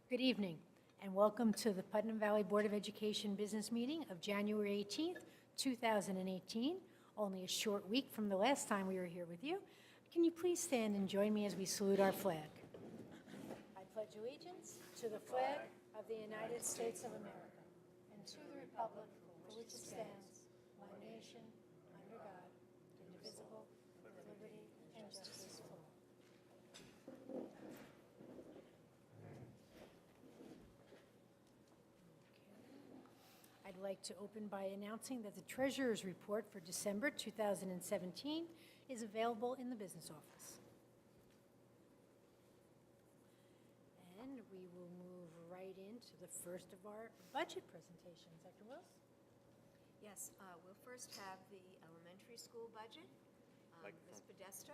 Good evening, and welcome to the Putnam Valley Board of Education business meeting of January 18th, 2018, only a short week from the last time we were here with you. Can you please stand and join me as we salute our flag? I pledge allegiance to the flag of the United States of America and to the republic for which it stands, one nation, under God, indivisible, with liberty and justice for all. I'd like to open by announcing that the Treasurer's Report for December 2017 is available in the business office. And we will move right into the first of our budget presentations. Dr. Wills? Yes, we'll first have the elementary school budget. Ms. Podesta.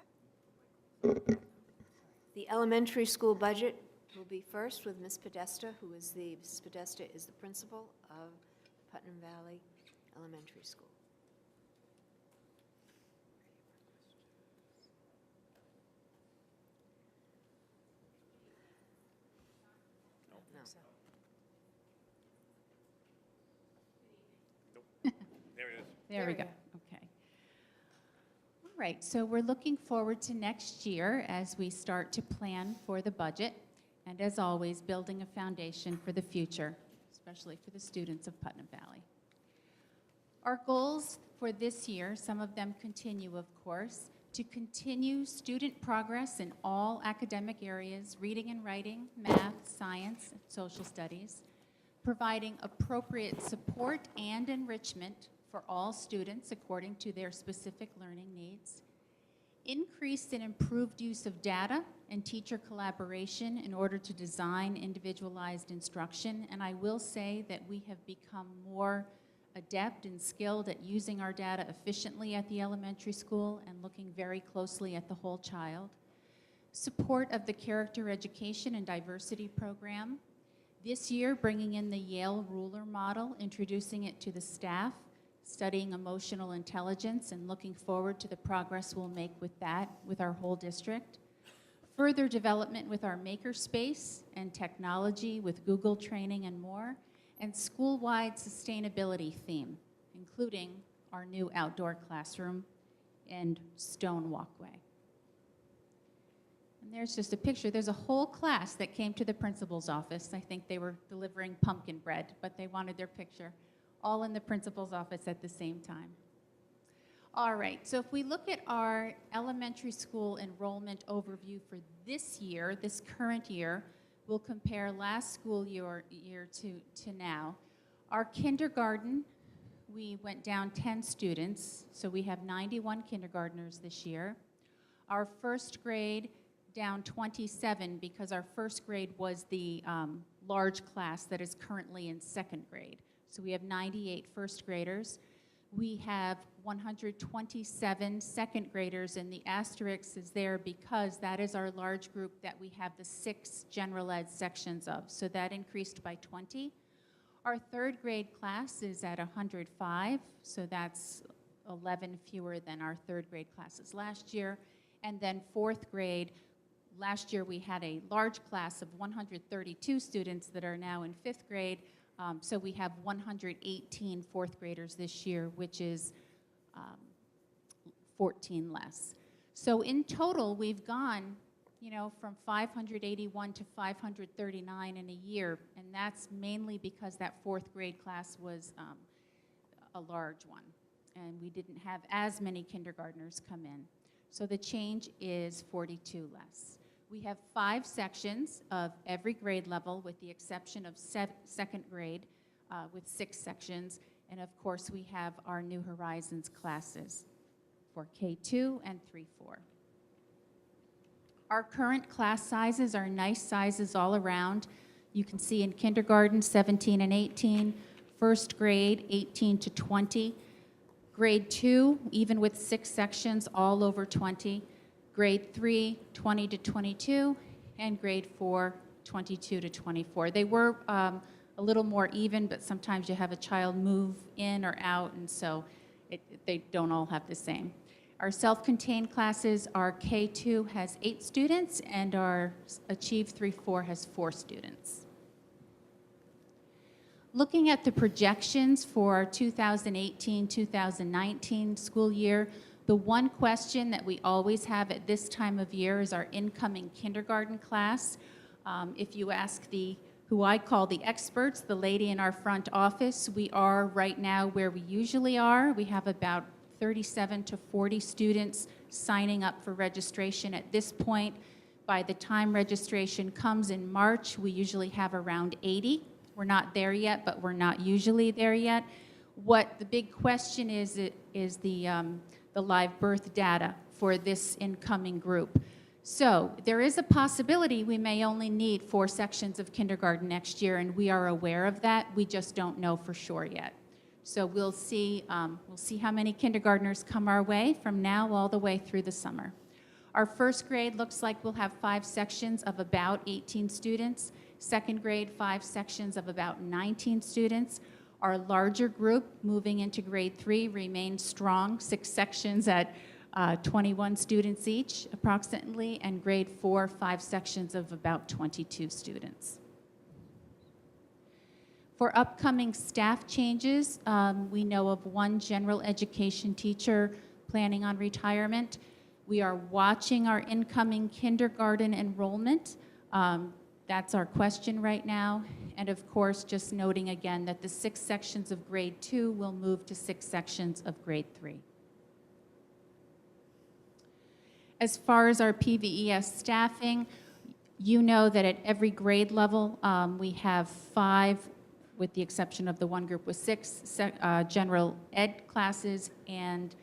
The elementary school budget will be first with Ms. Podesta, Ms. Podesta is the principal of Putnam Valley Elementary School. No. There it is. There we go. Okay. All right, so we're looking forward to next year as we start to plan for the budget, and as always, building a foundation for the future, especially for the students of Putnam Valley. Our goals for this year, some of them continue, of course, to continue student progress in all academic areas, reading and writing, math, science, and social studies, providing appropriate support and enrichment for all students according to their specific learning needs, increased and improved use of data and teacher collaboration in order to design individualized instruction. And I will say that we have become more adept and skilled at using our data efficiently at the elementary school and looking very closely at the whole child. Support of the character education and diversity program. This year, bringing in the Yale ruler model, introducing it to the staff, studying emotional intelligence, and looking forward to the progress we'll make with that with our whole district. Further development with our makerspace and technology with Google training and more, and school-wide sustainability theme, including our new outdoor classroom and stone walkway. And there's just a picture. There's a whole class that came to the principal's office. I think they were delivering pumpkin bread, but they wanted their picture, all in the principal's office at the same time. All right, so if we look at our elementary school enrollment overview for this year, this current year, we'll compare last school year to now. Our kindergarten, we went down 10 students, so we have 91 kindergartners this year. Our first grade, down 27 because our first grade was the large class that is currently in second grade. So we have 98 first graders. We have 127 second graders, and the asterisk is there because that is our large group that we have the 6 general ed sections of. So that increased by 20. Our third grade class is at 105, so that's 11 fewer than our third grade classes last year. And then fourth grade, last year we had a large class of 132 students that are now in fifth grade. So we have 118 fourth graders this year, which is 14 less. So in total, we've gone, from 581 to 539 in a year, and that's mainly because that fourth grade class was a large one, and we didn't have as many kindergartners come in. So the change is 42 less. We have 5 sections of every grade level with the exception of second grade with 6 sections. And of course, we have our New Horizons classes for K2 and 3-4. Our current class sizes are nice sizes all around. You can see in kindergarten, 17 and 18, first grade, 18 to 20, grade 2, even with 6 sections, all over 20, grade 3, 20 to 22, and grade 4, 22 to 24. They were a little more even, but sometimes you have a child move in or out, and so they don't all have the same. Our self-contained classes, our K2 has 8 students, and our Achieve 3-4 has 4 students. looking at the projections for 2018-2019 school year, the one question that we always have at this time of year is our incoming kindergarten class. If you ask who I call the experts, the lady in our front office, we are right now where we usually are. We have about 37 to 40 students signing up for registration at this point. By the time registration comes in March, we usually have around 80. We're not there yet, but we're not usually there yet. What the big question is the live birth data for this incoming group. So there is a possibility we may only need 4 sections of kindergarten next year, and we are aware of that. We just don't know for sure yet. So we'll see how many kindergartners come our way from now all the way through the summer. Our first grade looks like we'll have 5 sections of about 18 students. Second grade, 5 sections of about 19 students. Our larger group moving into grade 3 remains strong, 6 sections at 21 students each approximately, and grade 4, 5 sections of about 22 students. For upcoming staff changes, we know of 1 general education teacher planning on retirement. We are watching our incoming kindergarten enrollment. That's our question right now. And of course, just noting again that the 6 sections of grade 2 will move to 6 sections of grade 3. As far as our PVEF staffing, you know that at every grade level, we have 5, with the exception of the one group with 6 general ed classes and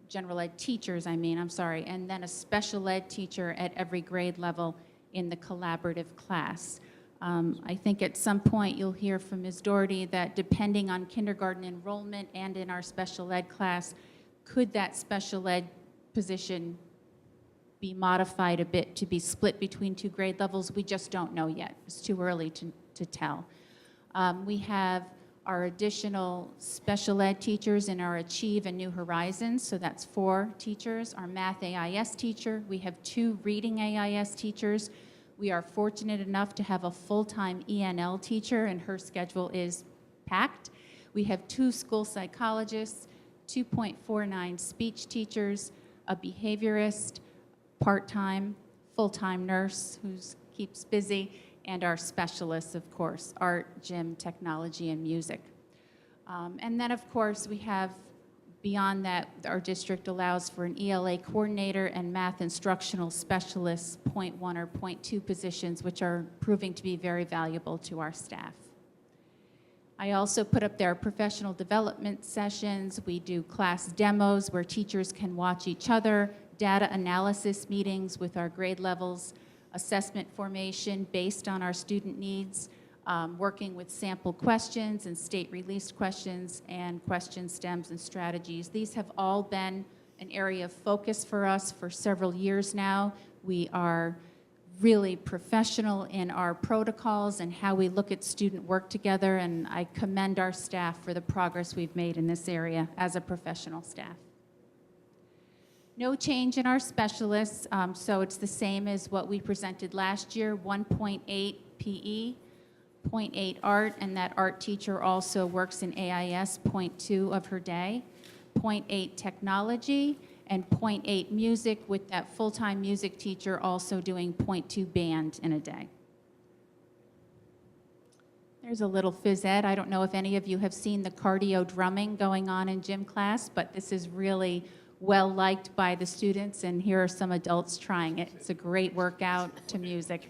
general ed teachers, and then a special ed teacher at every grade level in the collaborative class. I think at some point you'll hear from Ms. Doherty that depending on kindergarten enrollment and in our special ed class, could that special ed position be modified a bit to be split between 2 grade levels? We just don't know yet. It's too early to tell. We have our additional special ed teachers in our Achieve and New Horizons, so that's 4 teachers. Our math AIS teacher, we have 2 reading AIS teachers. We are fortunate enough to have a full-time ENL teacher, and her schedule is packed. We have 2 school psychologists, 2.49 speech teachers, a behaviorist, part-time, full-time nurse who keeps busy, and our specialists, of course, art, gym, technology, and music. And then, of course, we have, beyond that, our district allows for an ELA coordinator and math instructional specialists, .1 or .2 positions, which are proving to be very valuable to our staff. I also put up there professional development sessions. We do class demos where teachers can watch each other, data analysis meetings with our grade levels, assessment formation based on our student needs, working with sample questions and state-released questions and question stems and strategies. These have all been an area of focus for us for several years now. We are really professional in our protocols and how we look at student work together, and I commend our staff for the progress we've made in this area as a professional staff. No change in our specialists, so it's the same as what we presented last year, 1.8 PE, 0.8 art, and that art teacher also works in AIS 0.2 of her day, 0.8 technology, and 0.8 music, with that full-time music teacher also doing 0.2 band in a day. There's a little phys ed. I don't know if any of you have seen the cardio drumming going on in gym class, but this is really well liked by the students, and here are some adults trying it. It's a great workout to music.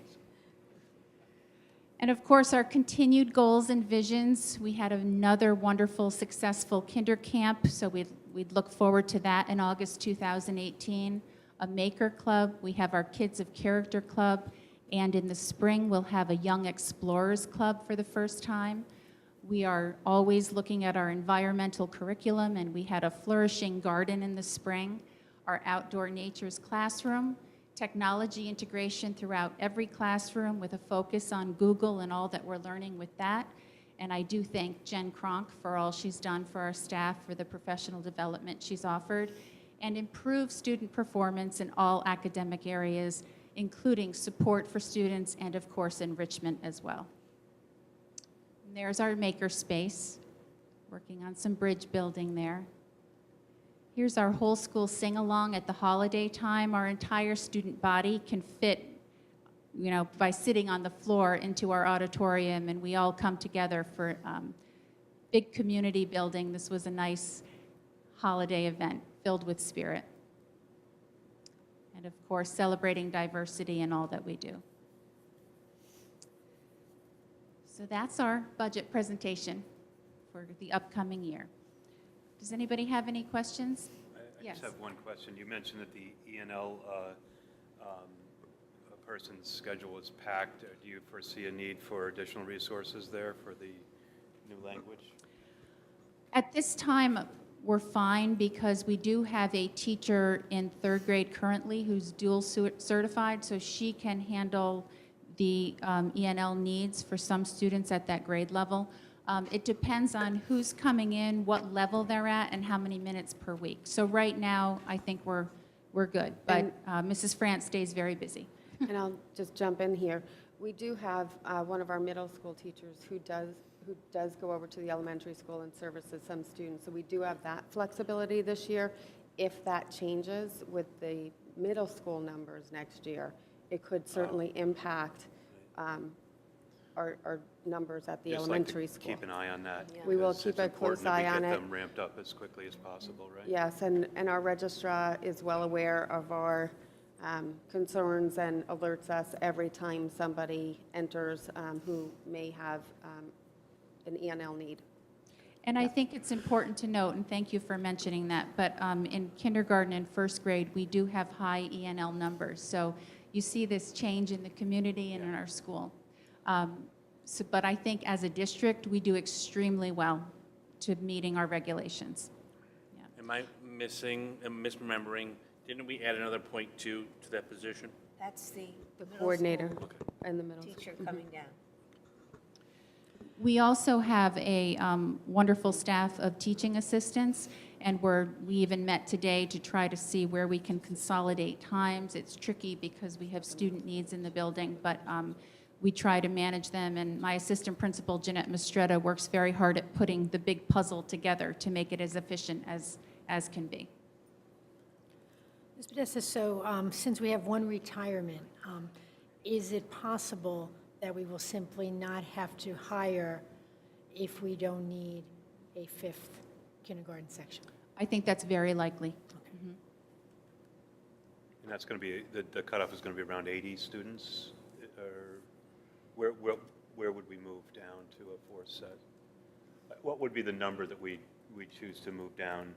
And of course, our continued goals and visions. We had another wonderful, successful kinder camp, so we'd look forward to that in August 2018. A maker club. We have our Kids of Character Club, and in the spring, we'll have a Young Explorers Club for the first time. We are always looking at our environmental curriculum, and we had a flourishing garden in the spring, our outdoor natures classroom, technology integration throughout every classroom with a focus on Google and all that we're learning with that. And I do thank Jen Kronk for all she's done for our staff, for the professional development she's offered, and improved student performance in all academic areas, including support for students and, of course, enrichment as well. And there's our maker space, working on some bridge building there. Here's our whole school sing-along at the holiday time. Our entire student body can fit, by sitting on the floor into our auditorium, and we all come together for big community building. This was a nice holiday event filled with spirit. And of course, celebrating diversity in all that we do. So that's our budget presentation for the upcoming year. Does anybody have any questions? I Yes. just have one question. You mentioned that the ENL person's schedule is packed. Do you foresee a need for additional resources there for the new language? At this time, we're fine because we do have a teacher in third grade currently who's dual certified, so she can handle the ENL needs for some students at that grade level. It depends on who's coming in, what level they're at, and how many minutes per week. So right now, I think we're good, but Mrs. France stays very busy. And I'll just jump in here. We do have one of our middle school teachers who does go over to the elementary school and services some students. So we do have that flexibility this year. If that changes with the middle school numbers next year, it could certainly impact our numbers at the Just elementary like to school. keep an eye on that. We will because keep it's a close important that eye we on get it. them ramped up as quickly as possible, right? Yes, and our registrar is well aware of our concerns and alerts us every time somebody enters who may have an ENL need. And I think it's important to note, and thank you for mentioning that, but in kindergarten and first grade, we do have high ENL numbers. So you see this change in the community and in our school. But I think as a district, we do extremely well to meeting our regulations. Am I misremembering? Didn't we add another .2 to that position? That's the middle Coordinator school in the middle. teacher coming down. We also have a wonderful staff of teaching assistants, and we even met today to try to see where we can consolidate times. It's tricky because we have student needs in the building, but we try to manage them, and my assistant principal, Jeanette Mistretta, works very hard at putting the big puzzle together to make it as efficient as can be. Ms. Podesta, so since we have one retirement, is it possible that we will simply not have to hire if we don't need a fifth kindergarten section? I think that's very likely. And that's going to be, the cutoff is going to be around 80 students? Or where would we move down to a fourth set? What would be the number that we choose to move down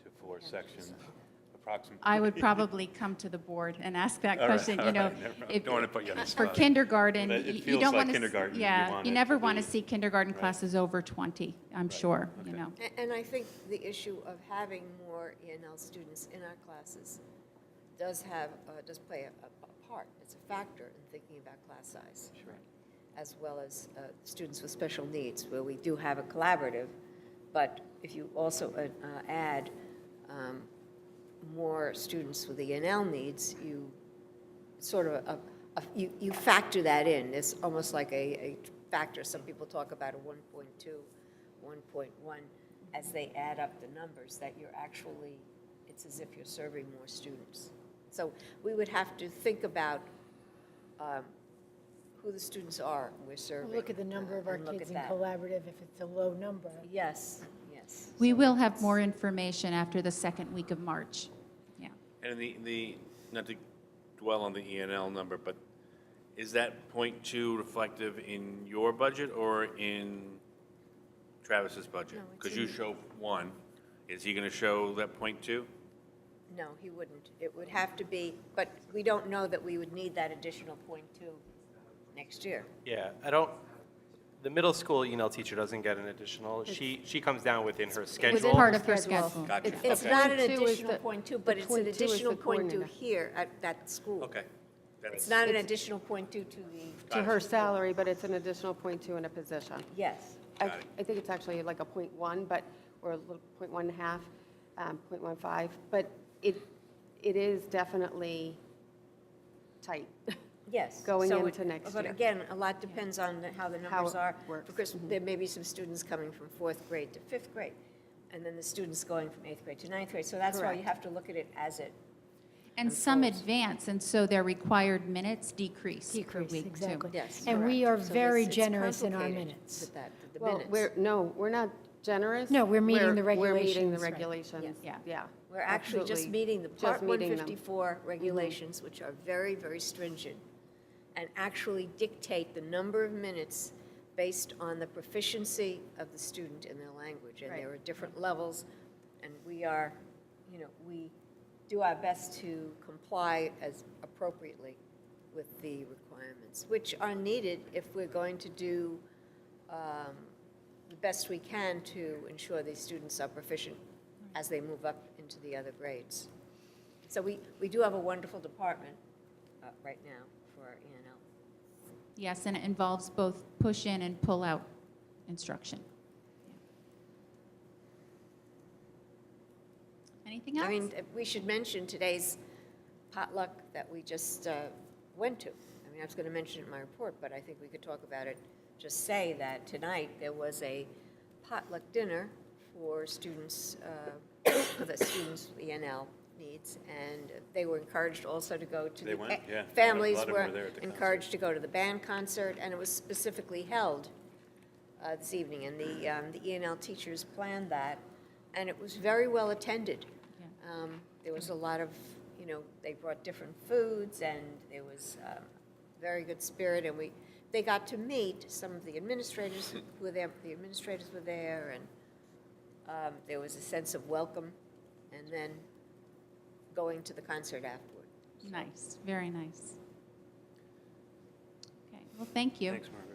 to four sections? Approximately. I would probably come to the board and ask that All right, question, all you know. right, never mind. if- Don't want to put you on the For spot. kindergarten, But it you feels don't like want to. kindergarten, you Yeah, want you it never to want to be- see kindergarten Right. classes over 20, I'm sure, you okay. know. And I think the issue of having more ENL students in our classes does play a part. It's a factor in thinking about class size. Sure. As well as students with special needs, where we do have a collaborative, but if you also add more students with ENL needs, you sort of, you factor that in. It's almost like a factor. Some people talk about a 1.2, 1.1, as they add up the numbers, that you're actually, it's as if you're serving more students. So we would have to think about who the students are we're serving. Look at the number of our and look kids at in that. collaborative, if it's a low number. Yes, yes. We So will have it's- more information after the second week of March. Yeah. And not to dwell on the ENL number, but is that .2 reflective in your budget or in Travis's budget? No, it's Because in you the- show 1. Is he going to show that .2? No, he wouldn't. It would have to be, but we don't know that we would need that additional .2 next year. Yeah, the middle school ENL teacher doesn't get an additional. She comes down within her schedule. Part of her schedule. Gotcha. It's Okay. not an .2 is additional the- .2, but it's an 0.2 is the additional .2 coordinator. here at that school. Okay. It's not an additional .2 to the, To her salary, but it's an additional .2 in a position. yes. I think it's actually like a .1, but, or a little .1.5, .15, but it is definitely tight. Yes. going So into next But year. again, a lot depends on how the How numbers it are. works. Because there may be some students coming from 4th grade to 5th grade, and then the students going from 8th grade to 9th grade. So that's why you Correct. have to look at it as it, And some unfolds. advance, and so their required minutes decrease per Decrease, week, too. exactly. yes. And we are correct. So very it's generous in our complicated minutes. with that, with the Well, minutes. we're not generous. No, we're meeting the We're meeting the regulations, right. regulations, Yeah. yeah. We're actually just absolutely. meeting the Just Part meeting them. 154 regulations, which are very, very stringent, and actually dictate the number of minutes based on the proficiency of the student in their language. And there are different levels, and we are, we do our best to comply as appropriately with the requirements, which are needed if we're going to do the best we can to ensure these students are proficient as they move up into the other grades. So we do have a wonderful department right now for our E&L. Yes, and it involves both push-in and pull-out instruction. Anything else? I mean, we should mention today's potluck that we just went to. I mean, I was going to mention it in my report, but I think we could talk about it. Just say that tonight there was a potluck dinner for students, for the students with ENL needs, and they were encouraged also to go to They the went, yeah. A families lot of them were were there at the concert. encouraged to go to the band concert, and it was specifically held this evening, and the ENL teachers planned that, and it was very well attended. There was a lot of, they brought different foods, and there was very good spirit, and they got to meet some of the administrators who were there. The administrators were there, and there was a sense of welcome, and then going to the concert afterward. Nice, very nice. Okay, well, thank you. Thanks, Margaret.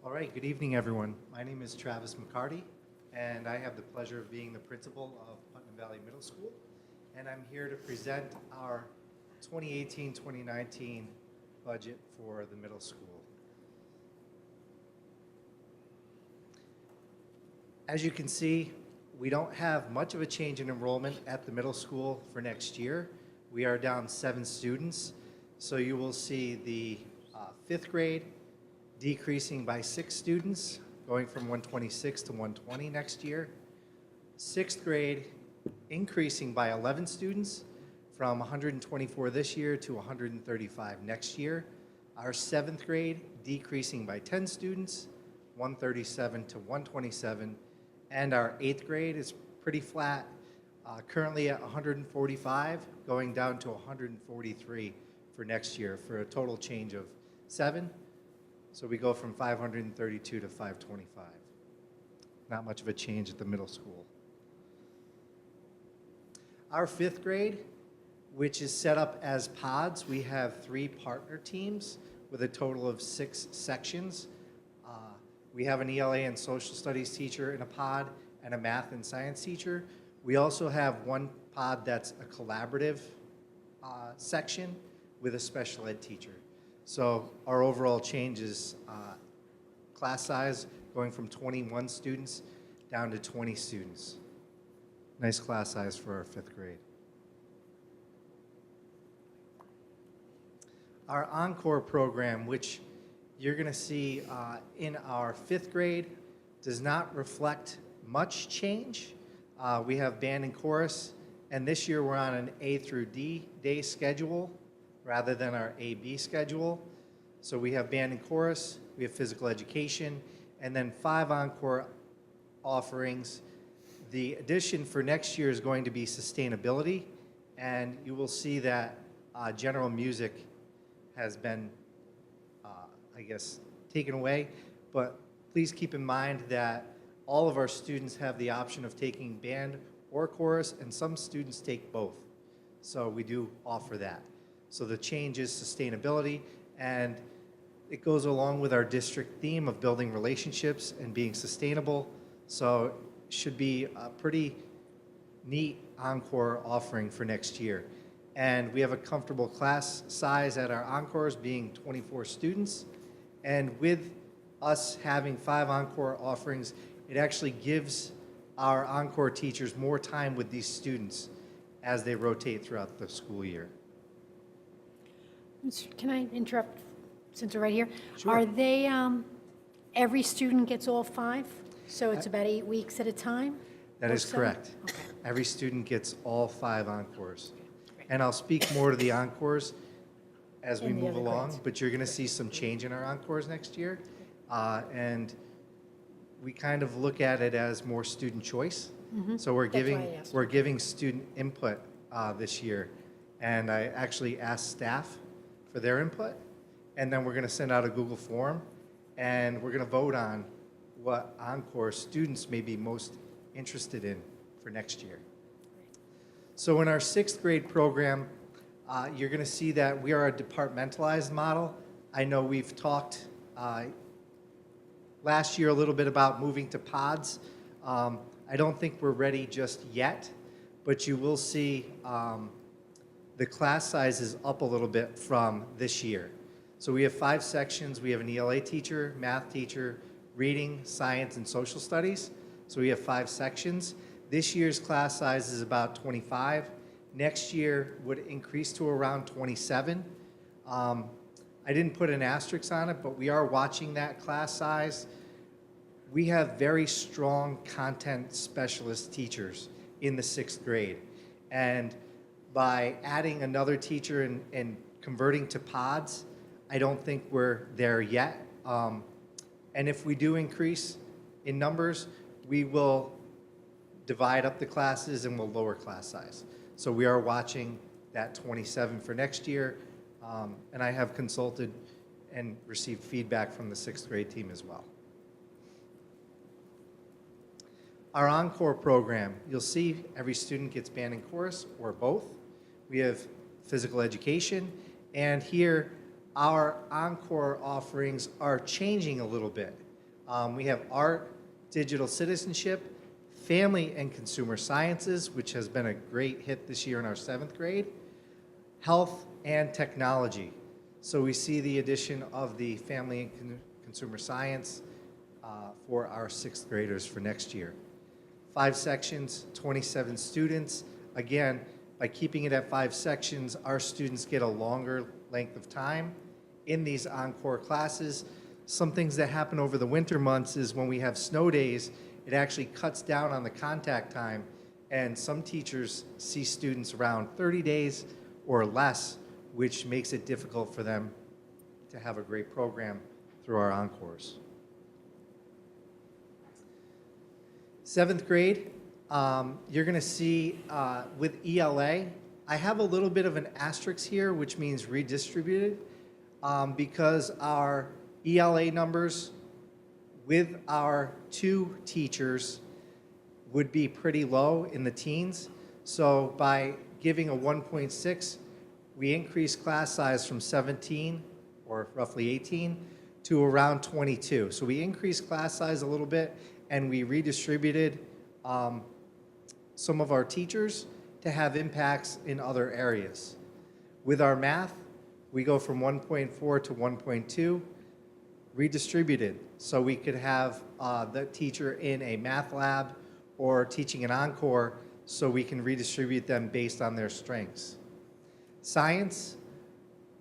All right, good evening, everyone. My name is Travis McCarty, and I have the pleasure of being the principal of Putnam Valley Middle School, and I'm here to present our 2018-2019 budget for the middle school. As you can see, we don't have much of a change in enrollment at the middle school for next year. We are down 7 students, so you will see the 5th grade decreasing by 6 students, going from 126 to 120 next year. 6th grade increasing by 11 students, from 124 this year to 135 next year. Our 7th grade decreasing by 10 students, 137 to 127. And our 8th grade is pretty flat, currently at 145, going down to 143 for next year, for a total change of 7. So we go from 532 to 525. Not much of a change at the middle school. Our 5th grade, which is set up as pods, we have 3 partner teams with a total of 6 sections. We have an ELA and social studies teacher in a pod and a math and science teacher. We also have one pod that's a collaborative section with a special ed teacher. So our overall change is class size going from 21 students down to 20 students. Nice class size for our 5th grade. Our Encore program, which you're going to see in our 5th grade, does not reflect much change. We have band and chorus, and this year we're on an A through D day schedule rather than our A-B schedule. So we have band and chorus, we have physical education, and then 5 encore offerings. The addition for next year is going to be sustainability, and you will see that general music has been, I guess, taken away. But please keep in mind that all of our students have the option of taking band or chorus, and some students take both. So we do offer that. So the change is sustainability, and it goes along with our district theme of building relationships and being sustainable. So it should be a pretty neat Encore offering for next year. And we have a comfortable class size at our Encores being 24 students. And with us having 5 Encore offerings, it actually gives our Encore teachers more time with these students as they rotate throughout the school year. Can I interrupt, since we're right here? Sure. Are they, every student gets all 5? So it's about 8 weeks at a time? That or is so? correct. Okay. Every student gets all 5 Encores. And I'll speak more to the Encores as we In the move other along, grades. but you're going to see some change in our Encores next year. And we kind of look at it as more student choice. So That's why I asked. we're giving student input this year. And I actually asked staff for their input. And then we're going to send out a Google form, and we're going to vote on what Encore students may be most interested in for next year. So in our 6th grade program, you're going to see that we are a departmentalized model. I know we've talked last year a little bit about moving to pods. I don't think we're ready just yet, but you will see the class size is up a little bit from this year. So we have 5 sections. We have an ELA teacher, math teacher, reading, science, and social studies. So we have 5 sections. This year's class size is about 25. Next year would increase to around 27. I didn't put an asterisk on it, but we are watching that class size. We have very strong content specialist teachers in the 6th grade. And by adding another teacher and converting to pods, I don't think we're there yet. And if we do increase in numbers, we will divide up the classes and we'll lower class size. So we are watching that 27 for next year. And I have consulted and received feedback from the 6th grade team as well. Our Encore program, you'll see every student gets band and chorus or both. We have physical education, and here our Encore offerings are changing a little bit. We have art, digital citizenship, family and consumer sciences, which has been a great hit this year in our 7th grade, health and technology. So we see the addition of the family and consumer science for our 6th graders for next year. 5 sections, 27 students. Again, by keeping it at 5 sections, our students get a longer length of time in these Encore classes. Some things that happen over the winter months is when we have snow days, it actually cuts down on the contact time, and some teachers see students around 30 days or less, which makes it difficult for them to have a great program through our Encores. 7th grade, you're going to see with ELA, I have a little bit of an asterisk here, which means redistributed, because our ELA numbers with our 2 teachers would be pretty low in the teens. So by giving a 1.6, we increased class size from 17, or roughly 18, to around 22. So we increased class size a little bit, and we redistributed some of our teachers to have impacts in other areas. With our math, we go from 1.4 to 1.2, redistributed, so we could have the teacher in a math lab or teaching an Encore, so we can redistribute them based on their strengths. Science,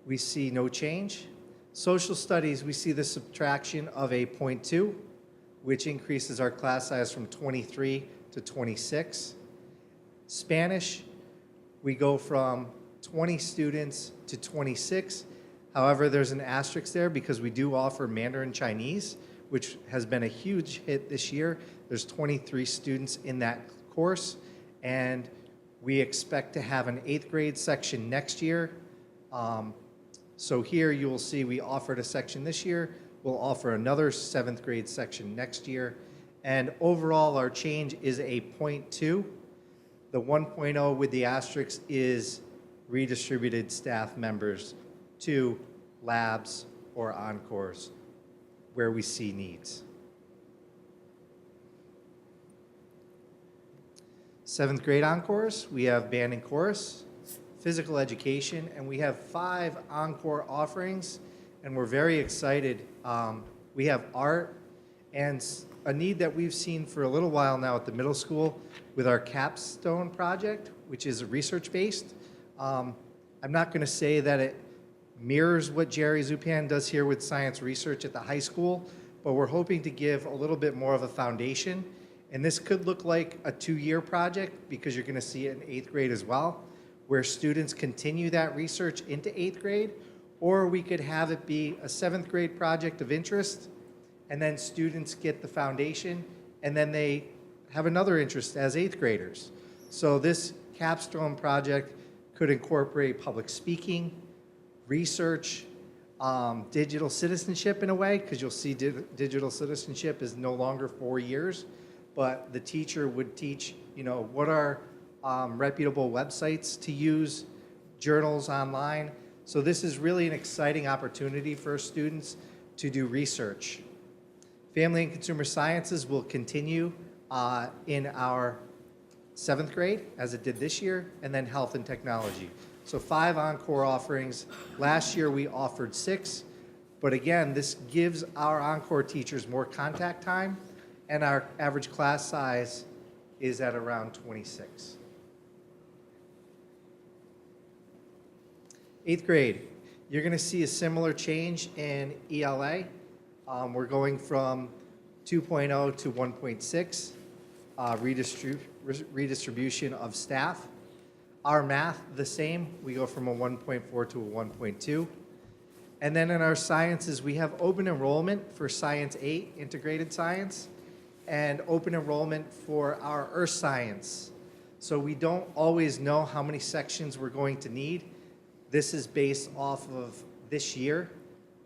we see no change. Social studies, we see the subtraction of a 0.2, which increases our class size from 23 to 26. Spanish, we go from 20 students to 26. However, there's an asterisk there because we do offer Mandarin Chinese, which has been a huge hit this year. There's 23 students in that course, and we expect to have an 8th grade section next year. So here you will see we offered a section this year. We'll offer another 7th grade section next year. And overall, our change is a 0.2. The 1.0 with the asterisk is redistributed staff members to labs or Encores where we see needs. 7th grade Encores, we have band and chorus, physical education, and we have 5 Encore offerings, and we're very excited. We have art, and a need that we've seen for a little while now at the middle school with our capstone project, which is research-based. I'm not going to say that it mirrors what Jerry Zupan does here with science research at the high school, but we're hoping to give a little bit more of a foundation. And this could look like a 2-year project, because you're going to see it in 8th grade as well, where students continue that research into 8th grade, or we could have it be a 7th grade project of interest, and then students get the foundation, and then they have another interest as 8th graders. So this capstone project could incorporate public speaking, research, digital citizenship in a way, because you'll see digital citizenship is no longer 4 years, but the teacher would teach, what are reputable websites to use, journals online. So this is really an exciting opportunity for students to do research. Family and consumer sciences will continue in our 7th grade, as it did this year, and then health and technology. So 5 Encore offerings. Last year we offered 6, but again, this gives our Encore teachers more contact time, and our average class size is at around 26. 8th grade, you're going to see a similar change in ELA. We're going from 2.0 to 1.6, redistribution of staff. Our math, the same. We go from a 1.4 to a 1.2. And then in our sciences, we have open enrollment for Science 8, integrated science, and open enrollment for our earth science. So we don't always know how many sections we're going to need. This is based off of this year.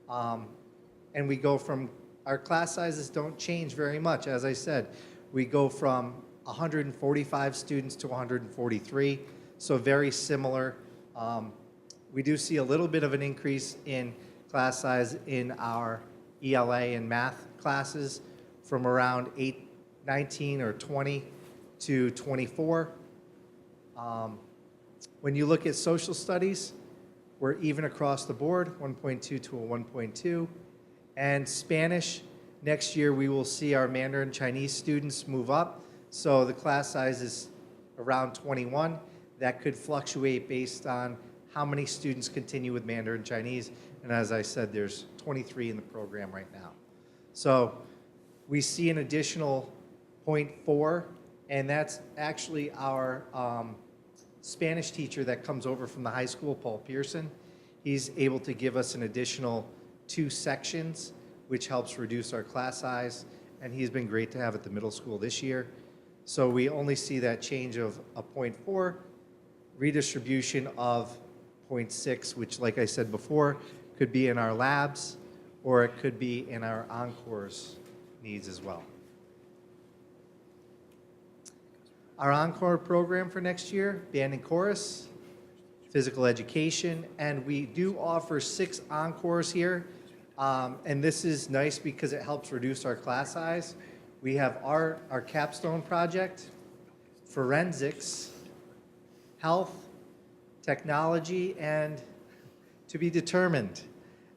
And we go from, our class sizes don't change very much. As I said, we go from 145 students to 143, so very similar. We do see a little bit of an increase in class size in our ELA and math classes from around 19 or 20 to 24. When you look at social studies, we're even across the board, 1.2 to a 1.2. And Spanish, next year we will see our Mandarin Chinese students move up. So the class size is around 21. That could fluctuate based on how many students continue with Mandarin Chinese. And as I said, there's 23 in the program right now. So we see an additional 0.4, and that's actually our Spanish teacher that comes over from the high school, Paul Pearson. He's able to give us an additional 2 sections, which helps reduce our class size, and he's been great to have at the middle school this year. So we only see that change of a 0.4, redistribution of 0.6, which, like I said before, could be in our labs, or it could be in our Encores needs as well. Our Encore program for next year, band and chorus, physical education, and we do offer 6 Encores here. And this is nice because it helps reduce our class size. We have our capstone project, forensics, health, technology, and to be determined.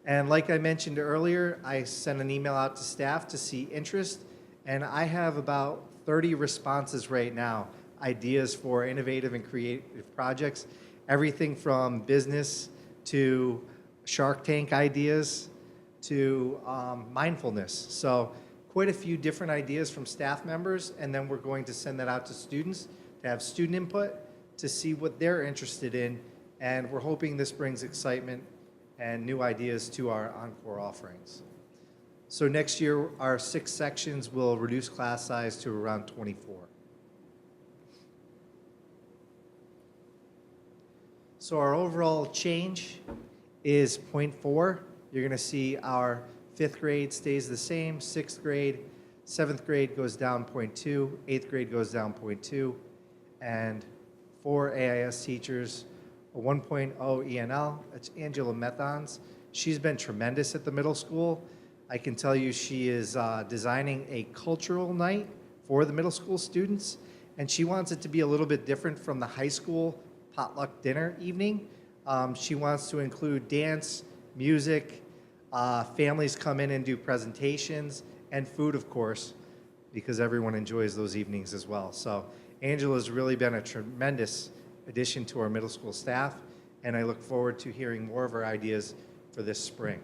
And like I mentioned earlier, I sent an email out to staff to see interest, and I have about 30 responses right now, ideas for innovative and creative projects, everything from business to Shark Tank ideas to mindfulness. So quite a few different ideas from staff members, and then we're going to send that out to students to have student input to see what they're interested in, and we're hoping this brings excitement and new ideas to our Encore offerings. So next year, our 6 sections will reduce class size to around 24. So our overall change is 0.4. You're going to see our 5th grade stays the same, 6th grade, 7th grade goes down 0.2, 8th grade goes down 0.2, and for AIS teachers, a 1.0 ENL, that's Angela Methans. She's been tremendous at the middle school. I can tell you she is designing a cultural night for the middle school students, and she wants it to be a little bit different from the high school potluck dinner evening. She wants to include dance, music, families come in and do presentations, and food, of course, because everyone enjoys those evenings as well. So Angela's really been a tremendous addition to our middle school staff, and I look forward to hearing more of her ideas for this spring.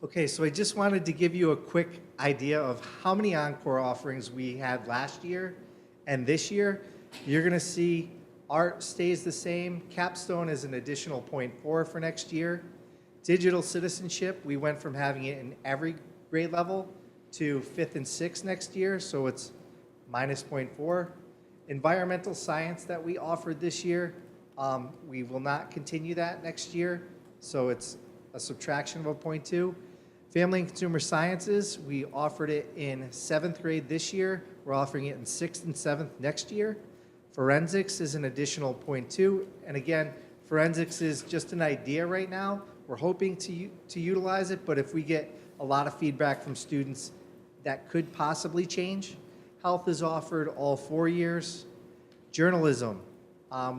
Okay, so I just wanted to give you a quick idea of how many Encore offerings we had last year and this year. You're going to see art stays the same. Capstone is an additional 0.4 for next year. Digital citizenship, we went from having it in every grade level to 5th and 6th next year, so it's minus 0.4. Environmental science that we offered this year, we will not continue that next year, so it's a subtraction of a 0.2. Family and consumer sciences, we offered it in 7th grade this year. We're offering it in 6th and 7th next year. Forensics is an additional 0.2. And again, forensics is just an idea right now. We're hoping to utilize it, but if we get a lot of feedback from students, that could possibly change. Health is offered all 4 years. Journalism,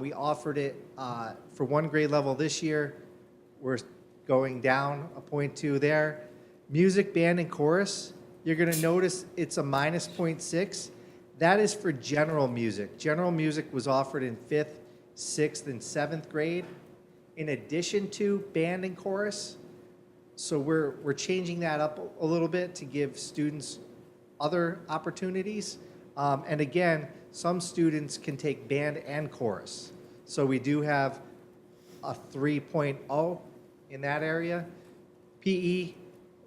we offered it for 1 grade level this year. We're going down a 0.2 there. Music, band, and chorus, you're going to notice it's a minus 0.6. That is for general music. General music was offered in 5th, 6th, and 7th grade, in addition to band and chorus. So we're changing that up a little bit to give students other opportunities. And again, some students can take band and chorus. So we do have a 3.0 in that area. PE,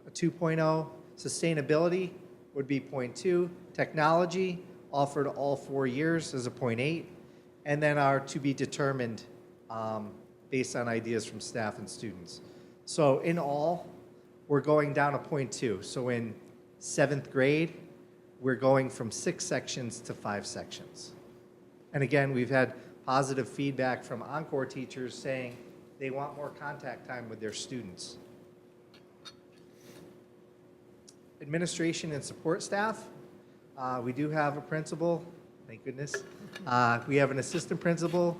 a 2.0. Sustainability would be 0.2. Technology, offered all 4 years as a 0.8. And then our to be determined based on ideas from staff and students. So in all, we're going down a 0.2. So in 7th grade, we're going from 6 sections to 5 sections. And again, we've had positive feedback from Encore teachers saying they want more contact time with their students. Administration and support staff. We do have a principal, thank goodness. We have an assistant principal.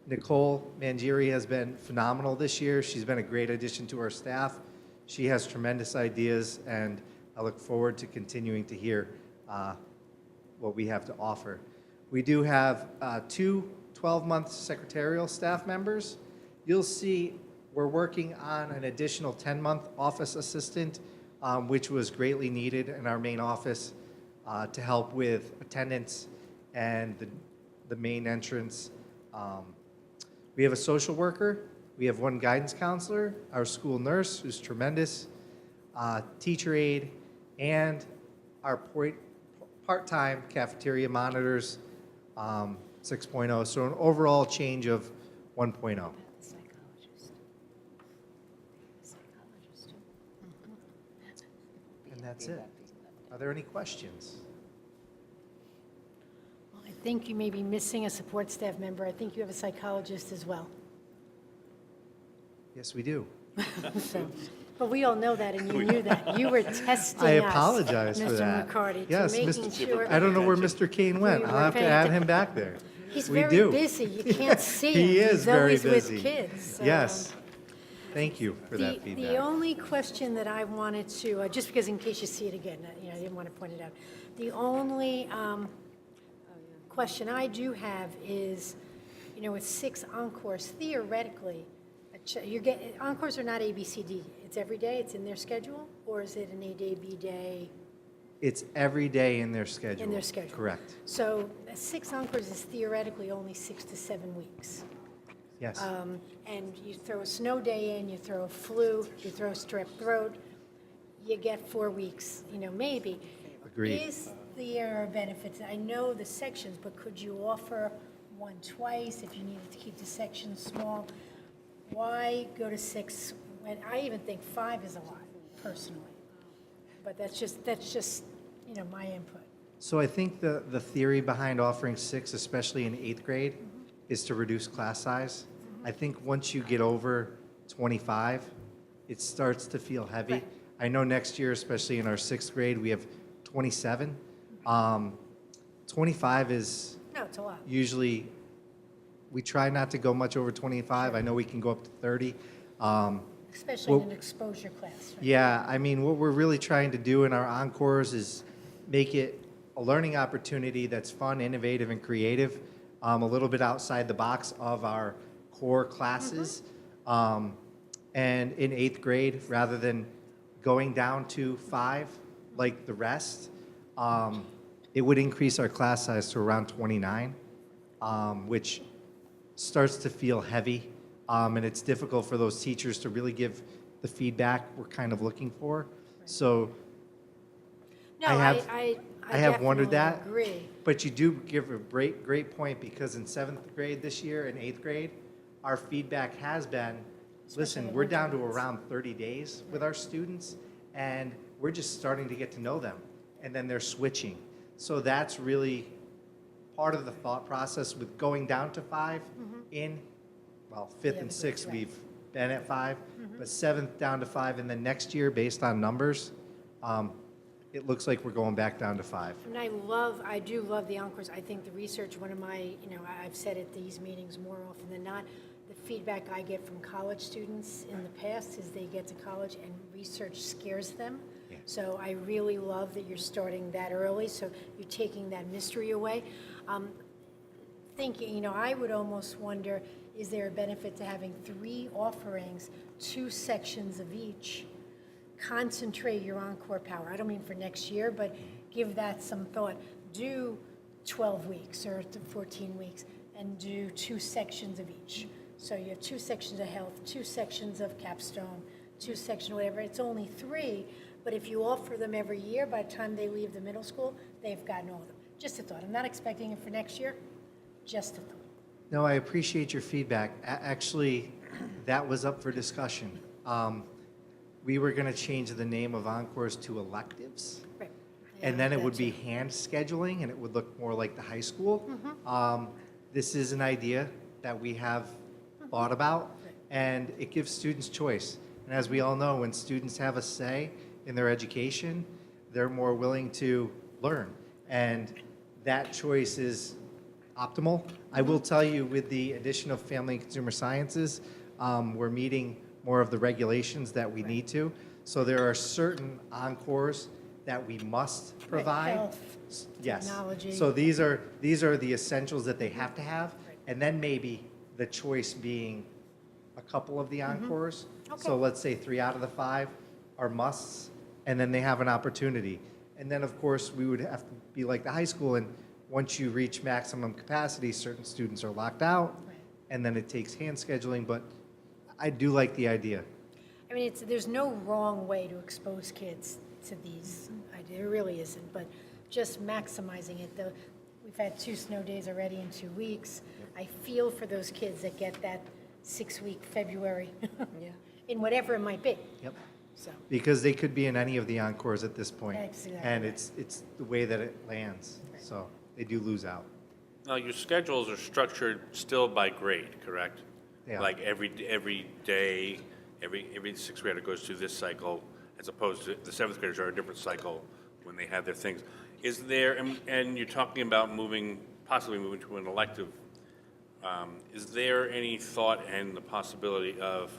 Nicole Mangieri has been phenomenal this year. She's been a great addition to our staff. She has tremendous ideas, and I look forward to continuing to hear what we have to offer. We do have 2 12-month secretarial staff members. You'll see we're working on an additional 10-month office assistant, which was greatly needed in our main office to help with attendance and the main entrance. We have a social worker. We have 1 guidance counselor, our school nurse, who's tremendous, teacher aide, and our part-time cafeteria monitors, 6.0. So an overall change of 1.0. And that's it. Are there any questions? Well, I think you may be missing a support staff member. I think you have a psychologist as well. Yes, we do. So, but we all know that, and you knew that. You were testing us. I apologize for that. Mr. McCarty, Yes, to making sure. I don't know where Mr. Kane went. We I'll were have to paying add him back there. He's We very do. busy. You can't see him. He is He's very always busy. with kids. So. Yes. Thank you for that The feedback. only question that I wanted to, just because in case you see it again, I didn't want to point it out. The only question I do have is, with 6 encores, theoretically, encores are not A, B, C, D. It's every day, it's in their schedule, or is it an A day, B day? It's every day in their schedule. In their schedule. Correct. So 6 encores is theoretically only 6 to 7 weeks. Yes. And you throw a snow day in, you throw a flu, you throw strep throat, you get 4 weeks, maybe. Agreed. Is there benefits? I know the sections, but could you offer one twice if you needed to keep the sections small? Why go to 6 when I even think 5 is a lot, personally. But that's just my input. So I think the theory behind offering 6, especially in 8th grade, is to reduce class size. I think once you get over 25, it starts to feel heavy. Right. I know next year, especially in our 6th grade, we have 27. 25 is No, it's a lot. usually, we try not to go much over 25. I know we can go up to 30. Especially Well- in an exposure class, right? Yeah, I mean, what we're really trying to do in our Encores is make it a learning opportunity that's fun, innovative, and creative, a little bit outside the box of our core classes. And in 8th grade, rather than going down to 5 like the rest, it would increase our class size to around 29, which starts to feel heavy. And it's difficult for those teachers to really give the feedback we're kind of looking for. So No, I have- I I have wondered that. definitely agree. But you do give a great point, because in 7th grade this year and 8th grade, our feedback has been, listen, in we're winter down to months. around 30 days with our students, and we're just starting to get to know them, and then they're switching. So that's really part of the thought process with going down to 5 in, well, 5th Yeah, and the 6th, grades, right. we've been at 5, but 7th down to 5, and then next year, based on numbers, it looks like we're going back down to 5. And I do love the Encores. I think the research, one of my, I've said at these meetings more often than not, the feedback I get from college students in the past is they get to college and research scares them. Yeah. So I really love that you're starting that early, so you're taking that mystery away. Thinking, I would almost wonder, is there a benefit to having 3 offerings, 2 sections of each? Concentrate your Encore power. I don't mean for next year, but give that some thought. Do 12 weeks or 14 weeks and do 2 sections of each. So you have 2 sections of health, 2 sections of capstone, 2 sections, whatever. It's only 3, but if you offer them every year, by the time they leave the middle school, they've gotten all of them. Just a thought. I'm not expecting it for next year, just a thought. No, I appreciate your feedback. Actually, that was up for discussion. We were going to change the name of Encores to electives, Right. and then it that would be too. hand scheduling, and it would look more like the high school. This is an idea that we have thought about, and it gives students choice. And as we all know, when students have a say in their education, they're more willing to learn, and that choice is optimal. I will tell you, with the addition of family and consumer sciences, we're meeting more of the regulations that we need to. So there are certain Encores that we must provide. Health, Yes. technology. So these are the essentials that they have to have, and then maybe the choice being a couple of the Encores. So Okay. let's say 3 out of the 5 are musts, and then they have an opportunity. And then, of course, we would have to be like the high school, and once you reach maximum capacity, certain students are locked out, and then it takes hand scheduling, but I do like the idea. I mean, there's no wrong way to expose kids to these. There really isn't, but just maximizing it. We've had 2 snow days already in 2 weeks. I feel for those kids that get that 6-week February, Yeah. in whatever it might be. Yep. So, Because they could be in any of the Encores at this point. That's exactly And right. it's the way that it lands, so they do lose out. Now, your schedules are structured still by grade, correct? They are. Like every day, every 6th grader goes through this cycle, as opposed to the 7th graders are a different cycle when they have their things. Is there, and you're talking about possibly moving to an elective, is there any thought and the possibility of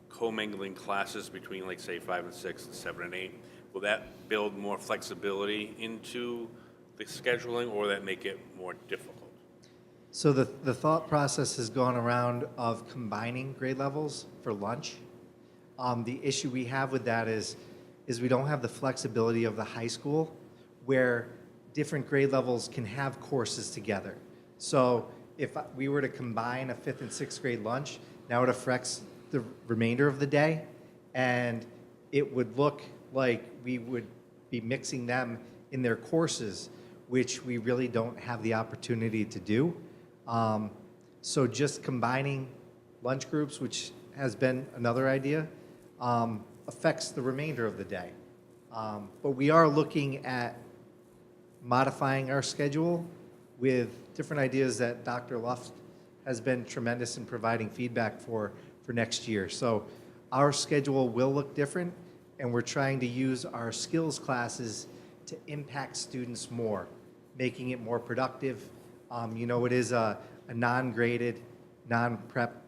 commingling classes between, like, say, 5 and 6 and 7 and 8? Will that build more flexibility into the scheduling, or will that make it more difficult? So the thought process has gone around of combining grade levels for lunch. The issue we have with that is we don't have the flexibility of the high school, where different grade levels can have courses together. So if we were to combine a 5th and 6th grade lunch, now it affects the remainder of the day, and it would look like we would be mixing them in their courses, which we really don't have the opportunity to do. So just combining lunch groups, which has been another idea, affects the remainder of the day. But we are looking at modifying our schedule with different ideas that Dr. Luft has been tremendous in providing feedback for next year. So our schedule will look different, and we're trying to use our skills classes to impact students more, making it more productive. It is a non-graded, non-prep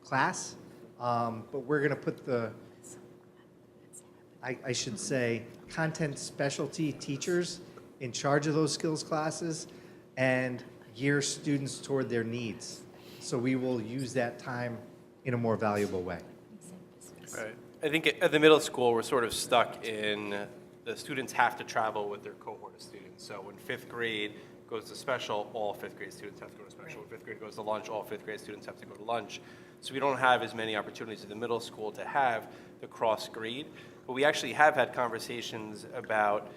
class, but we're going to put I should say, content specialty teachers in charge of those skills classes and gear students toward their needs. So we will use that time in a more valuable way. Right. I think at the middle school, we're sort of stuck in the students have to travel with their cohort of students. So when fifth grade goes to special, all fifth grade students have to go to special. When fifth grade goes to lunch, all fifth grade students have to go to lunch. So we don't have as many opportunities in the middle school to have the cross grade. But we actually have had conversations about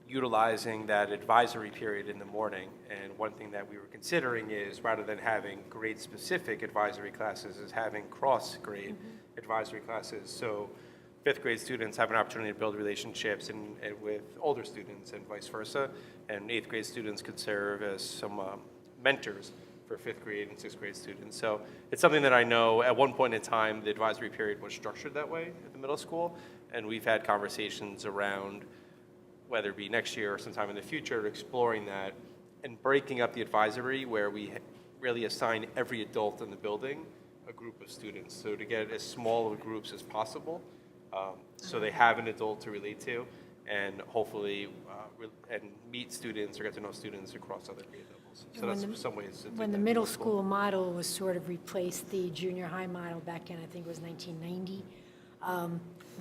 utilizing that advisory period in the morning. And one thing that we were considering is, rather than having grade-specific advisory classes, is having cross-grade advisory classes. So fifth grade students have an opportunity to build relationships and with older students and vice versa. And eighth grade students could serve as some mentors for fifth grade and sixth grade students. So it's something that I know at one point in time, the advisory period was structured that way at the middle school. And we've had conversations around whether it be next year or sometime in the future, exploring that and breaking up the advisory where we really assign every adult in the building a group of students. So to get as small of groups as possible, so they have an adult to relate to, and hopefully and meet students or get to know students across other grade levels. So that's some ways to do When that the in middle school model was sort of replaced the junior high model back in, I think it was 1990,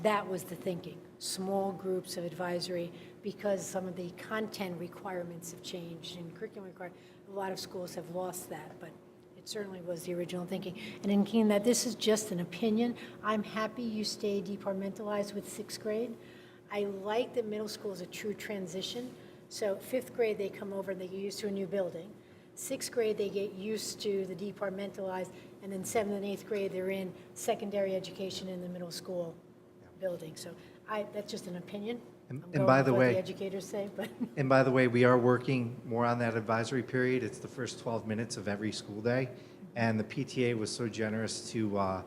that was the thinking. Small groups of advisory, because some of the content requirements have changed and curriculum requirements. A lot of schools have lost that, but it certainly was the original thinking. And in keeping that, this is just an opinion. I'm happy you stay departmentalized with sixth grade. I like that middle school is a true transition. So fifth grade, they come over and they get used to a new building. Sixth grade, they get used to the departmentalized, and then seventh and eighth grade, they're in secondary education in the middle school building. So that's just an opinion. And I'm by going the with way- what the educators say, but And by the way, we are working more on that advisory period. It's the first 12 minutes of every school day. And the PTA was so generous to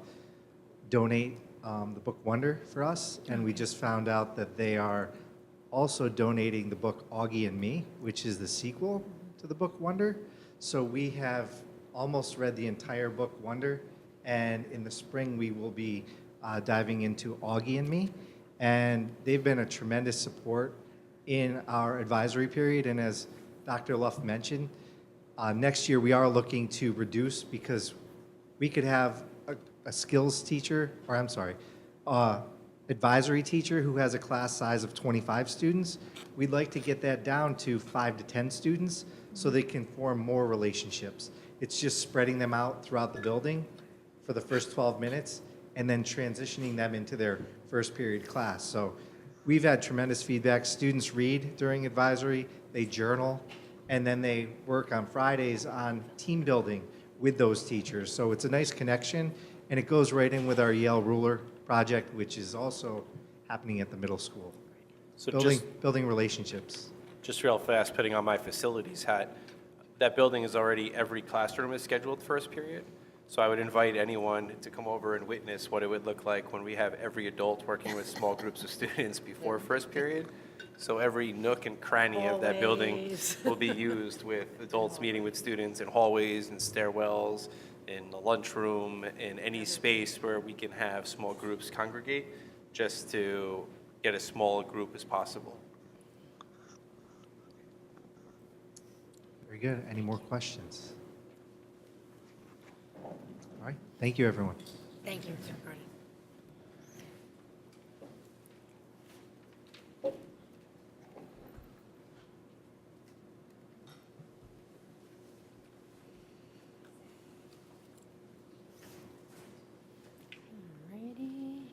donate the book Wonder for us. And we just found out that they are also donating the book Augie and Me, which is the sequel to the book Wonder. So we have almost read the entire book Wonder. And in the spring, we will be diving into Augie and Me. And they've been a tremendous support in our advisory period. And as Dr. Luff mentioned, next year we are looking to reduce, because we could have a skills teacher, or I'm sorry, advisory teacher who has a class size of 25 students. We'd like to get that down to 5 to 10 students so they can form more relationships. It's just spreading them out throughout the building for the first 12 minutes and then transitioning them into their first period class. So we've had tremendous feedback. Students read during advisory, they journal, and then they work on Fridays on team building with those teachers. So it's a nice connection, and it goes right in with our Yale Ruler project, which is also happening at the middle school. So Building relationships. just real fast, putting on my facilities hat, that building is already, every classroom is scheduled first period. So I would invite anyone to come over and witness what it would look like when we have every adult working with small groups of students before first period. So every nook and cranny of that building Hallways. will be used with adults meeting with students in hallways and stairwells, in the lunchroom, in any space where we can have small groups congregate, just to get as small a group as possible. Very good. Any more questions? All right. Thank you, everyone. thank you, Mr. Gordon. Alrighty.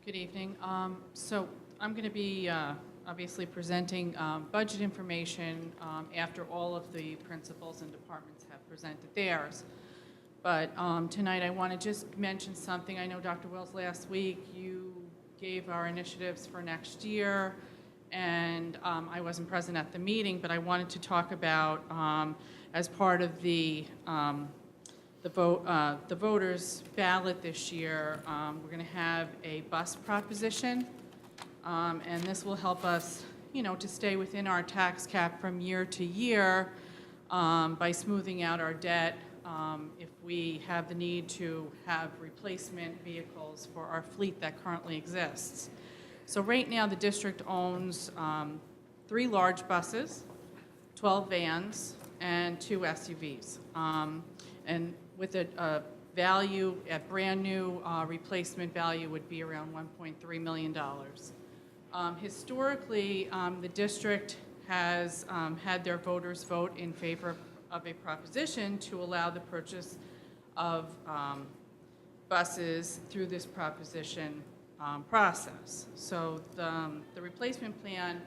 Good evening. So I'm going to be obviously presenting budget information after all of the principals and departments have presented theirs. But tonight I want to just mention something. I know, Dr. Wells, last week you gave our initiatives for next year, and I wasn't present at the meeting, but I wanted to talk about, as part of the the voters' ballot this year, we're going to have a bus proposition, and this will help us, to stay within our tax cap from year to year by smoothing out our debt if we have the need to have replacement vehicles for our fleet that currently exists. So right now, the district owns 3 large buses, 12 vans, and 2 SUVs. And with a value, a brand-new replacement value would be around $1.3 million. Historically, the district has had their voters vote in favor of a proposition to allow the purchase of buses through this proposition process. So the replacement plan,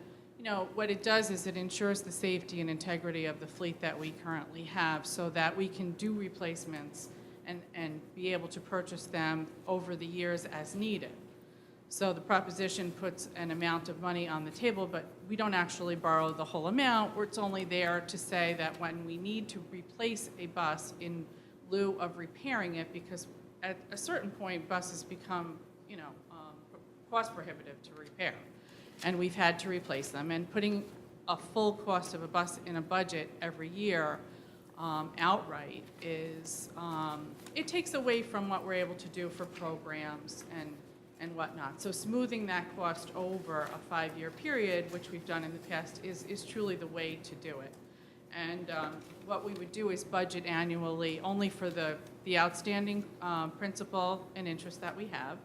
what it does is it ensures the safety and integrity of the fleet that we currently have so that we can do replacements and be able to purchase them over the years as needed. So the proposition puts an amount of money on the table, but we don't actually borrow the whole amount. It's only there to say that when we need to replace a bus in lieu of repairing it, because at a certain point, buses become, cost prohibitive to repair. And we've had to replace them. And putting a full cost of a bus in a budget every year outright is, it takes away from what we're able to do for programs and whatnot. So smoothing that cost over a 5-year period, which we've done in the past, is truly the way to do it. And what we would do is budget annually only for the outstanding principal and interest that we have,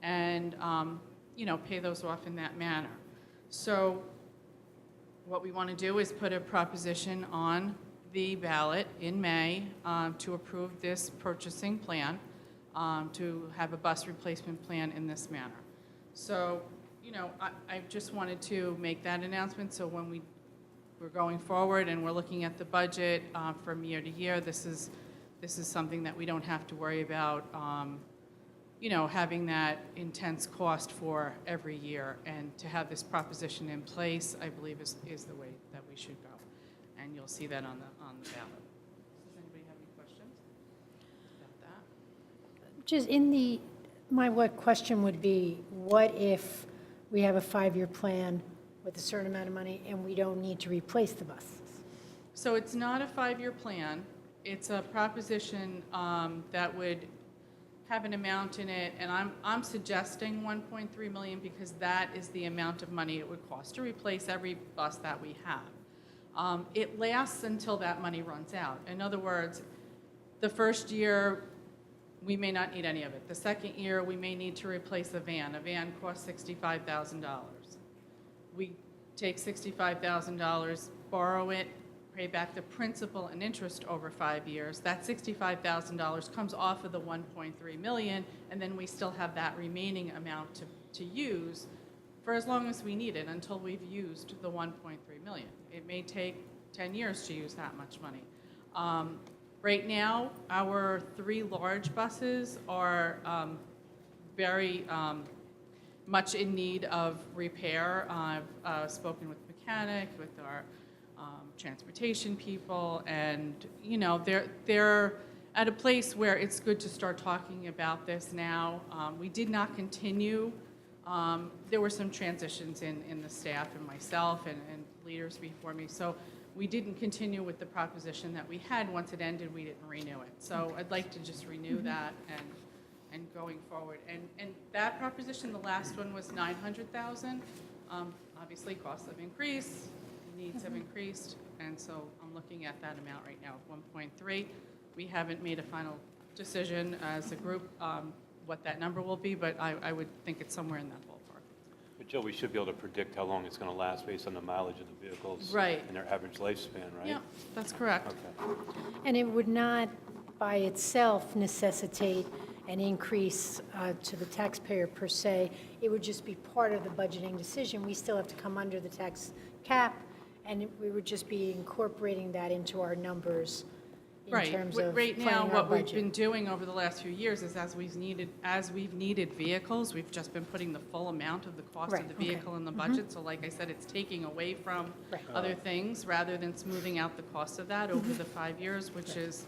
and pay those off in that manner. So what we want to do is put a proposition on the ballot in May to approve this purchasing plan, to have a bus replacement plan in this manner. So, I just wanted to make that announcement, so when we're going forward and we're looking at the budget from year to year, this is something that we don't have to worry about, having that intense cost for every year. And to have this proposition in place, I believe is the way that we should go. And you'll see that on the ballot. Does anybody have any questions about that? Just my question would be, what if we have a 5-year plan with a certain amount of money and we don't need to replace the buses? So it's not a 5-year plan. It's a proposition that would have an amount in it, and I'm suggesting 1.3 million because that is the amount of money it would cost to replace every bus that we have. It lasts until that money runs out. In other words, the first year we may not need any of it. The second year we may need to replace a van. A van costs $65,000. We take $65,000, borrow it, pay back the principal and interest over 5 years. That $65,000 comes off of the 1.3 million, and then we still have that remaining amount to use for as long as we need it until we've used the 1.3 million. It may take 10 years to use that much money. Right now, our 3 large buses are very much in need of repair. I've spoken with the mechanic, with our transportation people, and they're at a place where it's good to start talking about this now. We did not continue. There were some transitions in the staff and myself and leaders before me, so we didn't continue with the proposition that we had. Once it ended, we didn't renew it. So I'd like to just renew that and going forward. And that proposition, the last one was $900,000. Obviously, costs have increased, needs have increased, and so I'm looking at that amount right now of 1.3. We haven't made a final decision as a group what that number will be, but I would think it's somewhere in that ballpark. But Jill, we should be able to predict how long it's going to last based on the mileage of the vehicles. Right. And their average lifespan, right? Yeah, that's correct. Okay. And it would not by itself necessitate an increase to the taxpayer per se. It would just be part of the budgeting decision. We still have to come under the tax cap, and we would just be incorporating that into our numbers in Right. terms of Right now, planning our what we've budget. been doing over the last few years is as we've needed vehicles, we've just been putting the full amount of the cost Right, of the okay. vehicle in the budget. So like I said, it's taking away from Right. other things rather than smoothing out the cost of that over the 5 years, which is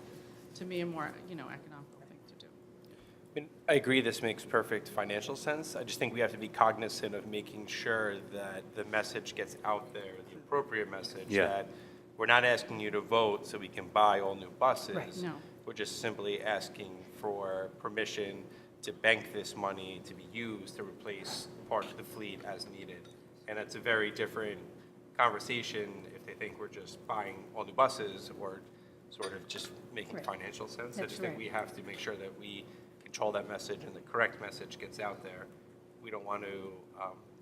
to me, a more, economical thing to do. I mean, I agree this makes perfect financial sense. I just think we have to be cognizant of making sure that the message gets out there, the appropriate message, Yeah. that we're not asking you to vote so we can buy all new buses. Right, no. We're just simply asking for permission to bank this money to be used to replace part of the fleet as needed. And it's a very different conversation if they think we're just buying all new buses or sort of just making Right. financial sense. I That's just think right. we have to make sure that we control that message and the correct message gets out there. We don't want to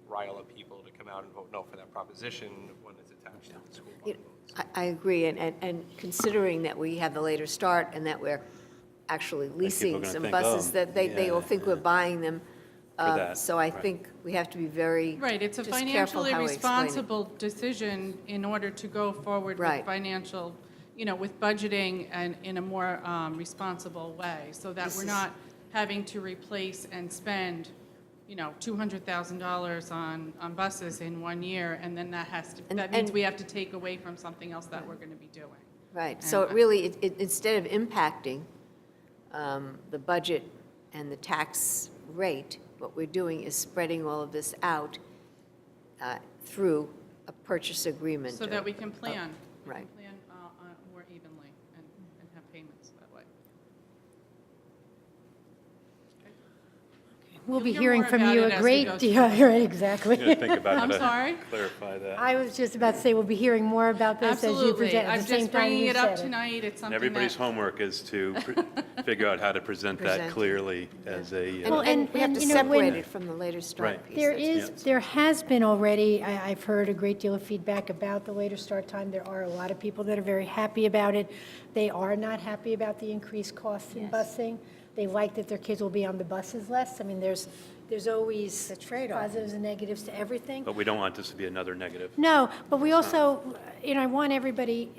rile up people to come out and vote no for that proposition when it's attached to the school You bond know, votes. I agree, and considering that we have the later start and that we're actually leasing gonna some think, buses, oh, that they will yeah, think we're buying them. that, So I right. think we have to be very Right, it's a just careful financially how we explain it. responsible decision in order to go forward with Right. financial, with budgeting and in a more responsible way, so that This we're is- not having to replace and spend, $200,000 on buses in 1 year, and then that means and- we have to take away from something else that we're going to be doing. Right, so And- it really, instead of impacting the budget and the tax rate, what we're doing is spreading all of this out through a purchase agreement. So that we can plan. We can right. plan more evenly and have payments that way. We'll You'll be hear hearing more from about you it a as we great go deal. Right, exactly. Yeah, think about how I'm to sorry? clarify that. I was just about to say, we'll be hearing more about this as you Absolutely. present. At I'm the same just time bringing you it up said tonight. It's something And everybody's that, homework is to figure out how to present that Present. clearly as a, Well, And we have and, to you know, when- separate it from the later start Right. piece. There That's- is, there has been already, I've heard a great deal of feedback about the later start time. There are a lot of people that are very happy about it. They are not happy about the increased costs in busing. They like that their kids will be on the buses less. I mean, there's always positives and negatives to everything. but we don't want this to be another negative. No, but we also, I want everybody,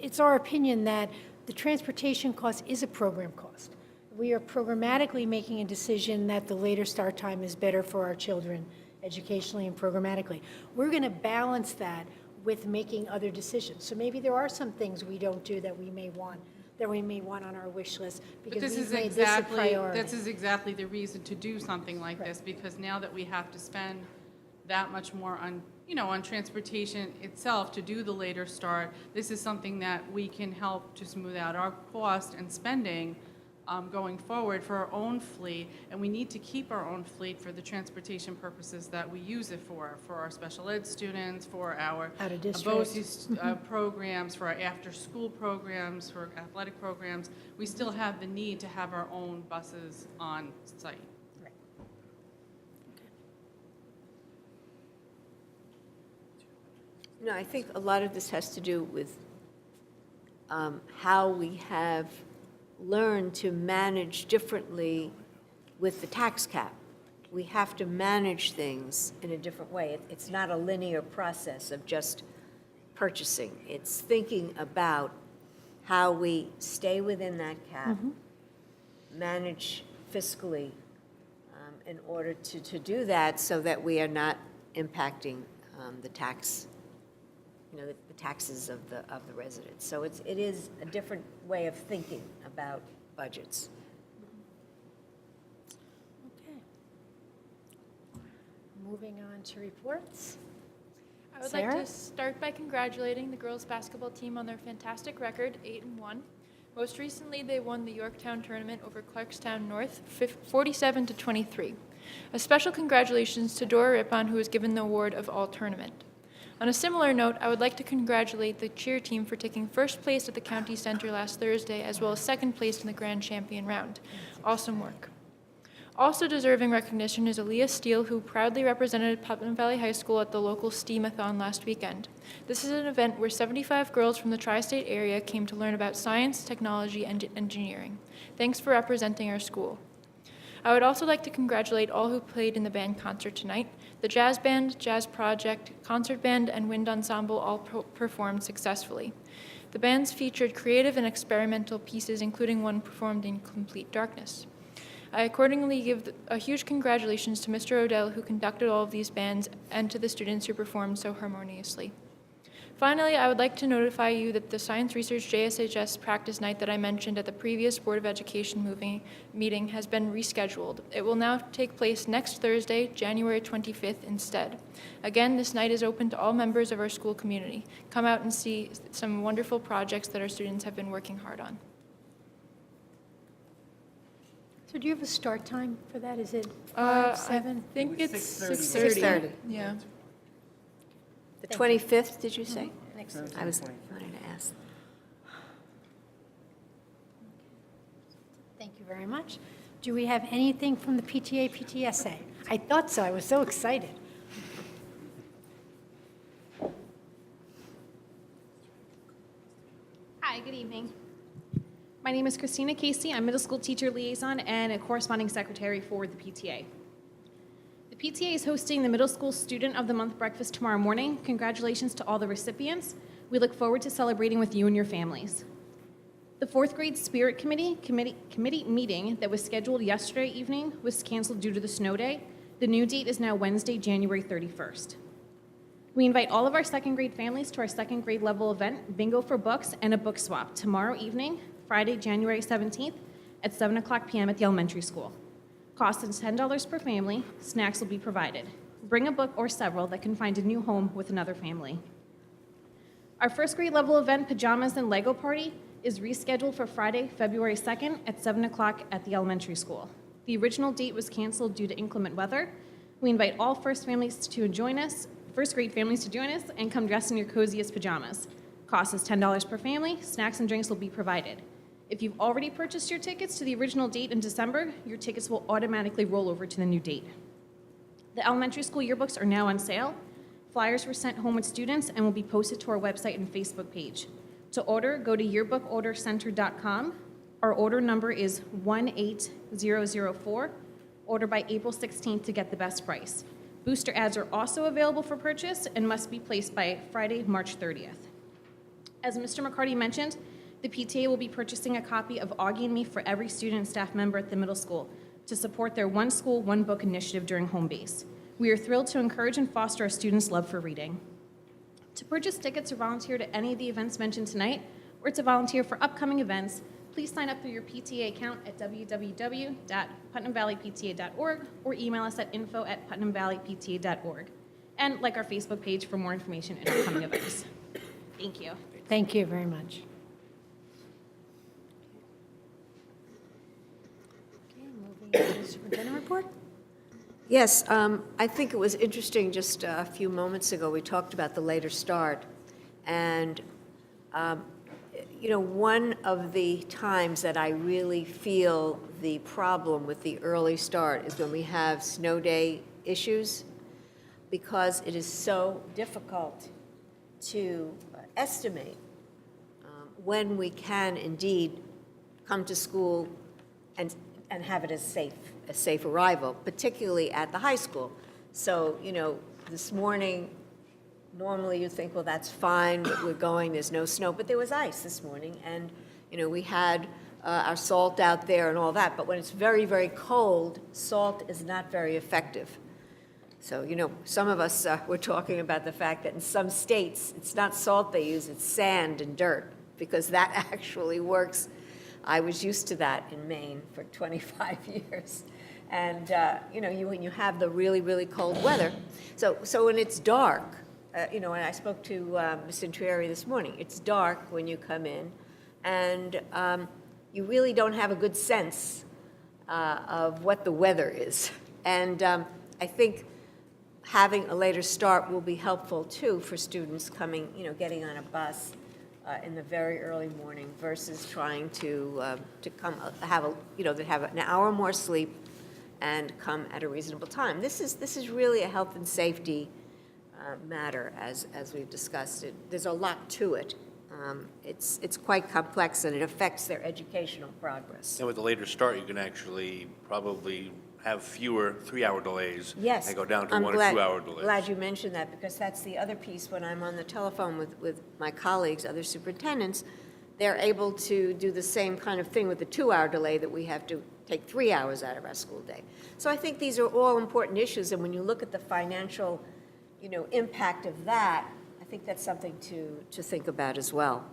it's our opinion that the transportation cost is a program cost. We are programmatically making a decision that the later start time is better for our children, educationally and programmatically. We're going to balance that with making other decisions. So maybe there are some things we don't do that we may want on our wish list, but because this we've is made this a exactly, priority. this is exactly the reason to do something like this, because now that we have to spend that much more on, on transportation itself to do the later start, this is something that we can help to smooth out our cost and spending going forward for our own fleet, and we need to keep our own fleet for the transportation purposes that we use it for our special ed students, for our Out of district. BOCES programs, for our after-school programs, for athletic programs. We still have the need to have our own buses on site. No, I think a lot of this has to do with how we have learned to manage differently with the tax cap. We have to manage things in a different way. It's not a linear process of just purchasing. It's thinking about how we stay within that cap, manage fiscally in order to do that so that we are not impacting the tax, the taxes of the residents. So it is a different way of thinking about budgets. Okay. Moving on to reports. I would Sarah? like to start by congratulating the girls basketball team on their fantastic record, 8-1. Most recently, they won the Yorktown tournament over Clarkstown North, 47-23. A special congratulations to Dora Rippon, who was given the award of All-Tournament. On a similar note, I would like to congratulate the cheer team for taking first place at the county center last Thursday, as well as second place in the grand champion round. Awesome work. Also deserving recognition is Aaliyah Steele, who proudly represented Putnam Valley High School at the local STEAM-a-thon last weekend. This is an event where 75 girls from the tri-state area came to learn about science, technology, and engineering. Thanks for representing our school. I would also like to congratulate all who played in the band concert tonight. The jazz band, jazz project, concert band, and wind ensemble all performed successfully. The bands featured creative and experimental pieces, including one performed in complete darkness. I accordingly give a huge congratulations to Mr. Odell, who conducted all of these bands, and to the students who performed so harmoniously. Finally, I would like to notify you that the Science Research JSHS practice night that I mentioned at the previous Board of Education meeting has been rescheduled. It will now take place next Thursday, January 25th instead. Again, this night is open to all members of our school community. Come out and see some wonderful projects that our students have been working hard on. So do you have a start time for that? Is it I 5, 7? think it's 6:30. 6:30. Yeah. The 25th, did you say? Next I was wanting to ask. Thank you very much. Do we have anything from the PTA, PTSA? I thought so. I was so excited. Hi, good evening. My name is Christina Casey. I'm middle school teacher liaison and a corresponding secretary for the PTA. The PTA is hosting the Middle School Student of the Month breakfast tomorrow morning. Congratulations to all the recipients. We look forward to celebrating with you and your families. The fourth grade Spirit Committee meeting that was scheduled yesterday evening was canceled due to the snow day. The new date is now Wednesday, January 31st. We invite all of our second grade families to our second grade level event, Bingo for Books and a book swap, tomorrow evening, Friday, January 17th at 7:00 p.m. at the elementary school. Cost is $10 per family. Snacks will be provided. Bring a book or several that can find a new home with another family. Our first grade level event, Pajamas and Lego Party, is rescheduled for Friday, February 2nd at 7:00 at the elementary school. The original date was canceled due to inclement weather. We invite all first grade families to join us and come dressed in your coziest pajamas. Cost is $10 per family. Snacks and drinks will be provided. If you've already purchased your tickets to the original date in December, your tickets will automatically roll over to the new date. The elementary school yearbooks are now on sale. Flyers were sent home with students and will be posted to our website and Facebook page. To order, go to yearbookordercenter.com. Our order number is 18004. Order by April 16th to get the best price. Booster ads are also available for purchase and must be placed by Friday, March 30th. As Mr. McCarty mentioned, the PTA will be purchasing a copy of Augie and Me for every student and staff member at the middle school to support their One School, One Book initiative during home base. We are thrilled to encourage and foster our students' love for reading. To purchase tickets or volunteer to any of the events mentioned tonight, or to volunteer for upcoming events, please sign up through your PTA account at www.putnamvalleypta.org or email us at info@putnamvalleypta.org. And like our Facebook page for more information and upcoming events. Thank you. Thank you very much. Okay, moving on to the superintendent report. Yes, I think it was interesting, just a few moments ago, we talked about the later start. And, one of the times that I really feel the problem with the early start is when we have snow day issues, because it is so difficult to estimate when we can indeed come to school and have it a safe arrival, particularly at the high school. So, this morning, normally you think, well, that's fine, we're going, there's no snow, but there was ice this morning, and, we had our salt out there and all that, but when it's very, very cold, salt is not very effective. So, some of us were talking about the fact that in some states, it's not salt they use, it's sand and dirt, because that actually works. I was used to that in Maine for 25 years. And, when you have the really, really cold weather, so when it's dark, and I spoke to Ms. Intrieri this morning, it's dark when you come in, and you really don't have a good sense of what the weather is. And I think having a later start will be helpful, too, for students coming, getting on a bus in the very early morning versus trying to come have an hour more sleep and come at a reasonable time. This is really a health and safety matter, as we've discussed it. There's a lot to it. It's quite complex, and it affects their educational progress. And with the later start, you can actually probably have fewer 3-hour delays. Yes. And go down to I'm 1 or 2-hour delays. Glad you mentioned that, because that's the other piece. When I'm on the telephone with my colleagues, other superintendents, they're able to do the same kind of thing with the 2-hour delay that we have to take 3 hours out of our school day. So I think these are all important issues, and when you look at the financial, impact of that, I think that's something to think about as well,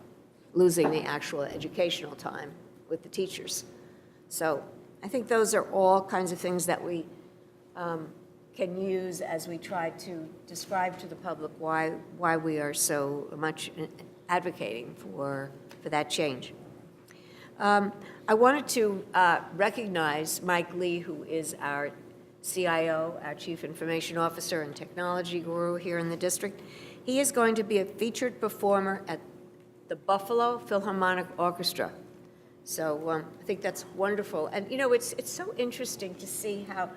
losing the actual educational time with the teachers. So I think those are all kinds of things that we can use as we try to describe to the public why we are so much advocating for that change. I wanted to recognize Mike Lee, who is our CIO, our Chief Information Officer and Technology Guru here in the district. He is going to be a featured performer at the Buffalo Philharmonic Orchestra. So I think that's wonderful. And, you know, it's so interesting to see how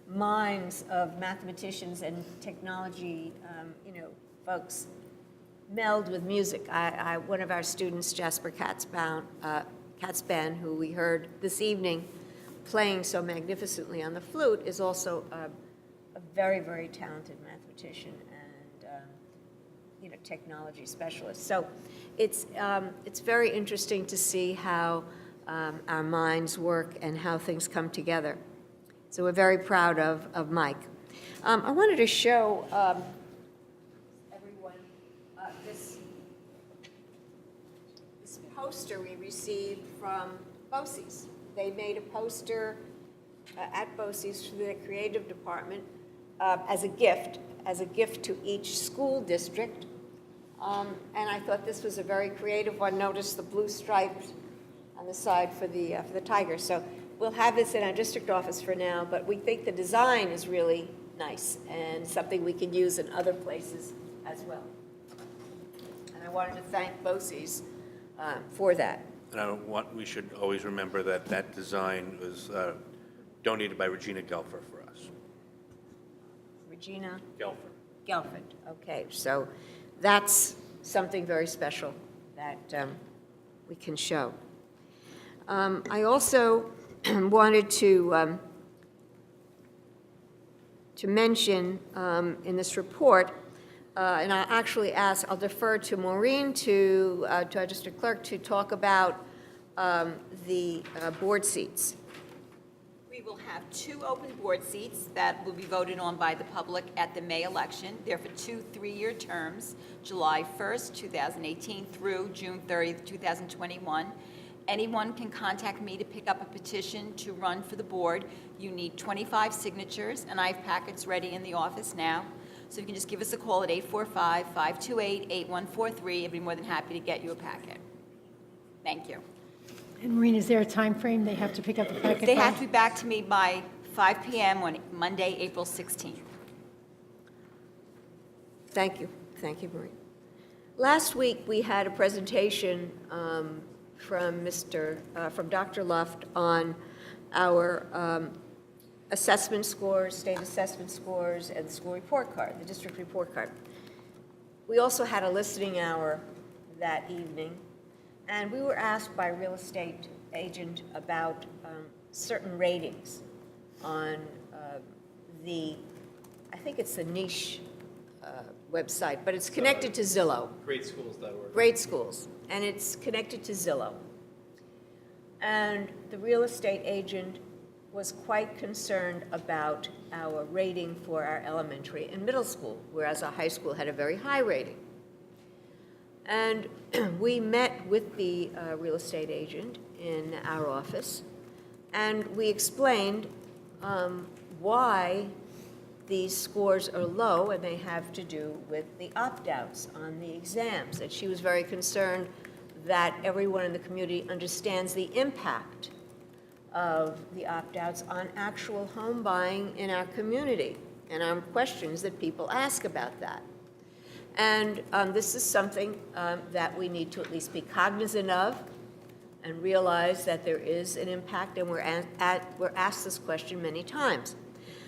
minds of mathematicians and technology, folks meld with music. One of our students, Jasper Katzban, who we heard this evening playing so magnificently on the flute, is also a very, very talented mathematician and technology specialist. So it's very interesting to see how our minds work and how things come together. So we're very proud of Mike. I wanted to show everyone this poster we received from BOCES. They made a poster at BOCES through their creative department as a gift to each school district. And I thought this was a very creative one. Notice the blue stripes on the side for the tiger. So we'll have this in our district office for now, but we think the design is really nice and something we can use in other places as well. And I wanted to thank BOCES for that. And we should always remember that that design was donated by Regina Gelfer for us. Regina? Gelfer. Okay, so that's something very special that we can show. I also wanted to mention in this report, and I'll defer to Maureen, to our district clerk, to talk about the board seats. We will have 2 open board seats that will be voted on by the public at the May election. They're for 2 3-year terms, July 1st, 2018 through June 30th, 2021. Anyone can contact me to pick up a petition to run for the board. You need 25 signatures, and I have packets ready in the office now. So you can just give us a call at 845-528-8143. I'd be more than happy to get you a packet. Thank you. And Maureen, is there a time frame they have to pick up the packet They by? have to be back to me by 5 p.m. on Monday, April 16th. Thank you, Maureen. Last week, we had a presentation from Dr. Luft on our assessment scores, state assessment scores, and the school report card, the district report card. We also had a listening hour that evening, and we were asked by a real estate agent about certain ratings on I think it's the niche website, but it's connected to Zillow. Greatschools.org. Great Schools, and it's connected to Zillow. And the real estate agent was quite concerned about our rating for our elementary and middle school, whereas our high school had a very high rating. And we met with the real estate agent in our office, and we explained why these scores are low, and they have to do with the opt-outs on the exams. And she was very concerned that everyone in the community understands the impact of the opt-outs on actual home buying in our community, and on questions that people ask about that. And this is something that we need to at least be cognizant of and realize that there is an impact, and we're asked this question many times.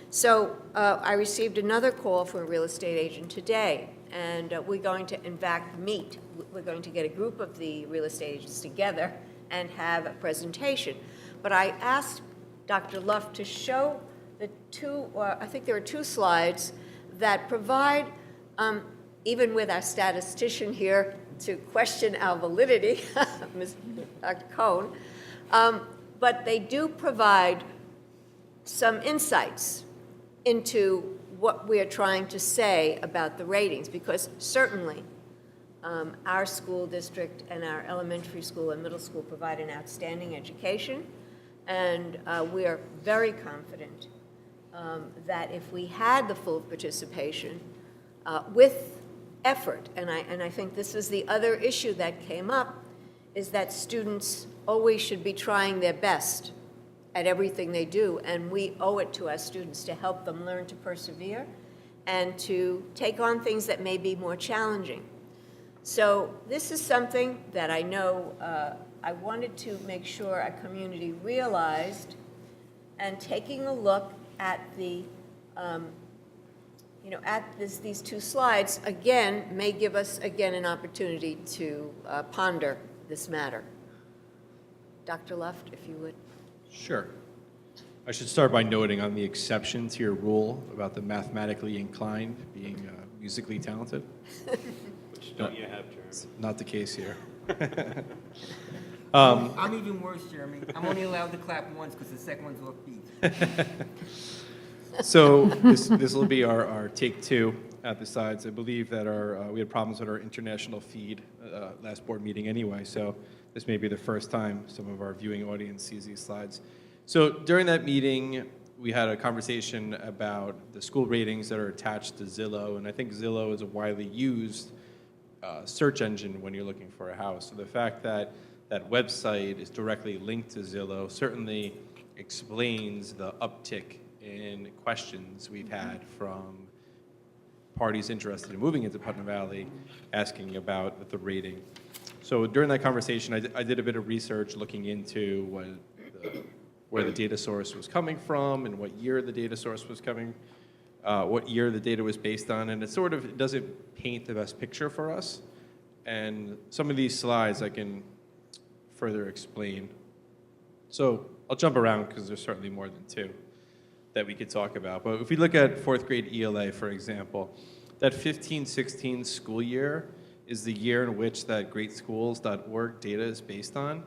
So I received another call from a real estate agent today, and we're going to, in fact, meet. We're going to get a group of the real estate agents together and have a presentation. But I asked Dr. Luft to show the I think there are 2 slides that provide, even with our statistician here to question our validity, Dr. Cohn, but they do provide some insights into what we are trying to say about the ratings, because certainly our school district and our elementary school and middle school provide an outstanding education, and we are very confident that if we had the full participation with effort, and I think this is the other issue that came up, is that students always should be trying their best at everything they do, and we owe it to our students to help them learn to persevere and to take on things that may be more challenging. So this is something that I know I wanted to make sure our community realized, and taking a look at the, these two slides, again, may give us, again, an opportunity to ponder this matter. Dr. Luft, if you would. Sure. I should start by noting on the exception to your rule about the mathematically inclined being musically talented. Which don't you have, Jeremy? Not the case here. I'm even worse, Jeremy. I'm only allowed to clap once because the second one's off beat. So this will be our take two at the sides. I believe that we had problems with our international feed last board meeting anyway, so this may be the first time some of our viewing audience sees these slides. So during that meeting, we had a conversation about the school ratings that are attached to Zillow, and I think Zillow is a widely used search engine when you're looking for a house. So the fact that that website is directly linked to Zillow certainly explains the uptick in questions we've had from parties interested in moving into Putnam Valley asking about the rating. So during that conversation, I did a bit of research looking into where the data source was coming from and what year the data source was coming, what year the data was based on, and it doesn't paint the best picture for us. And some of these slides I can further explain. So I'll jump around because there's certainly more than two that we could talk about. But if we look at fourth grade ELA, for example, that 15-16 school year is the year in which that greatschools.org data is based on.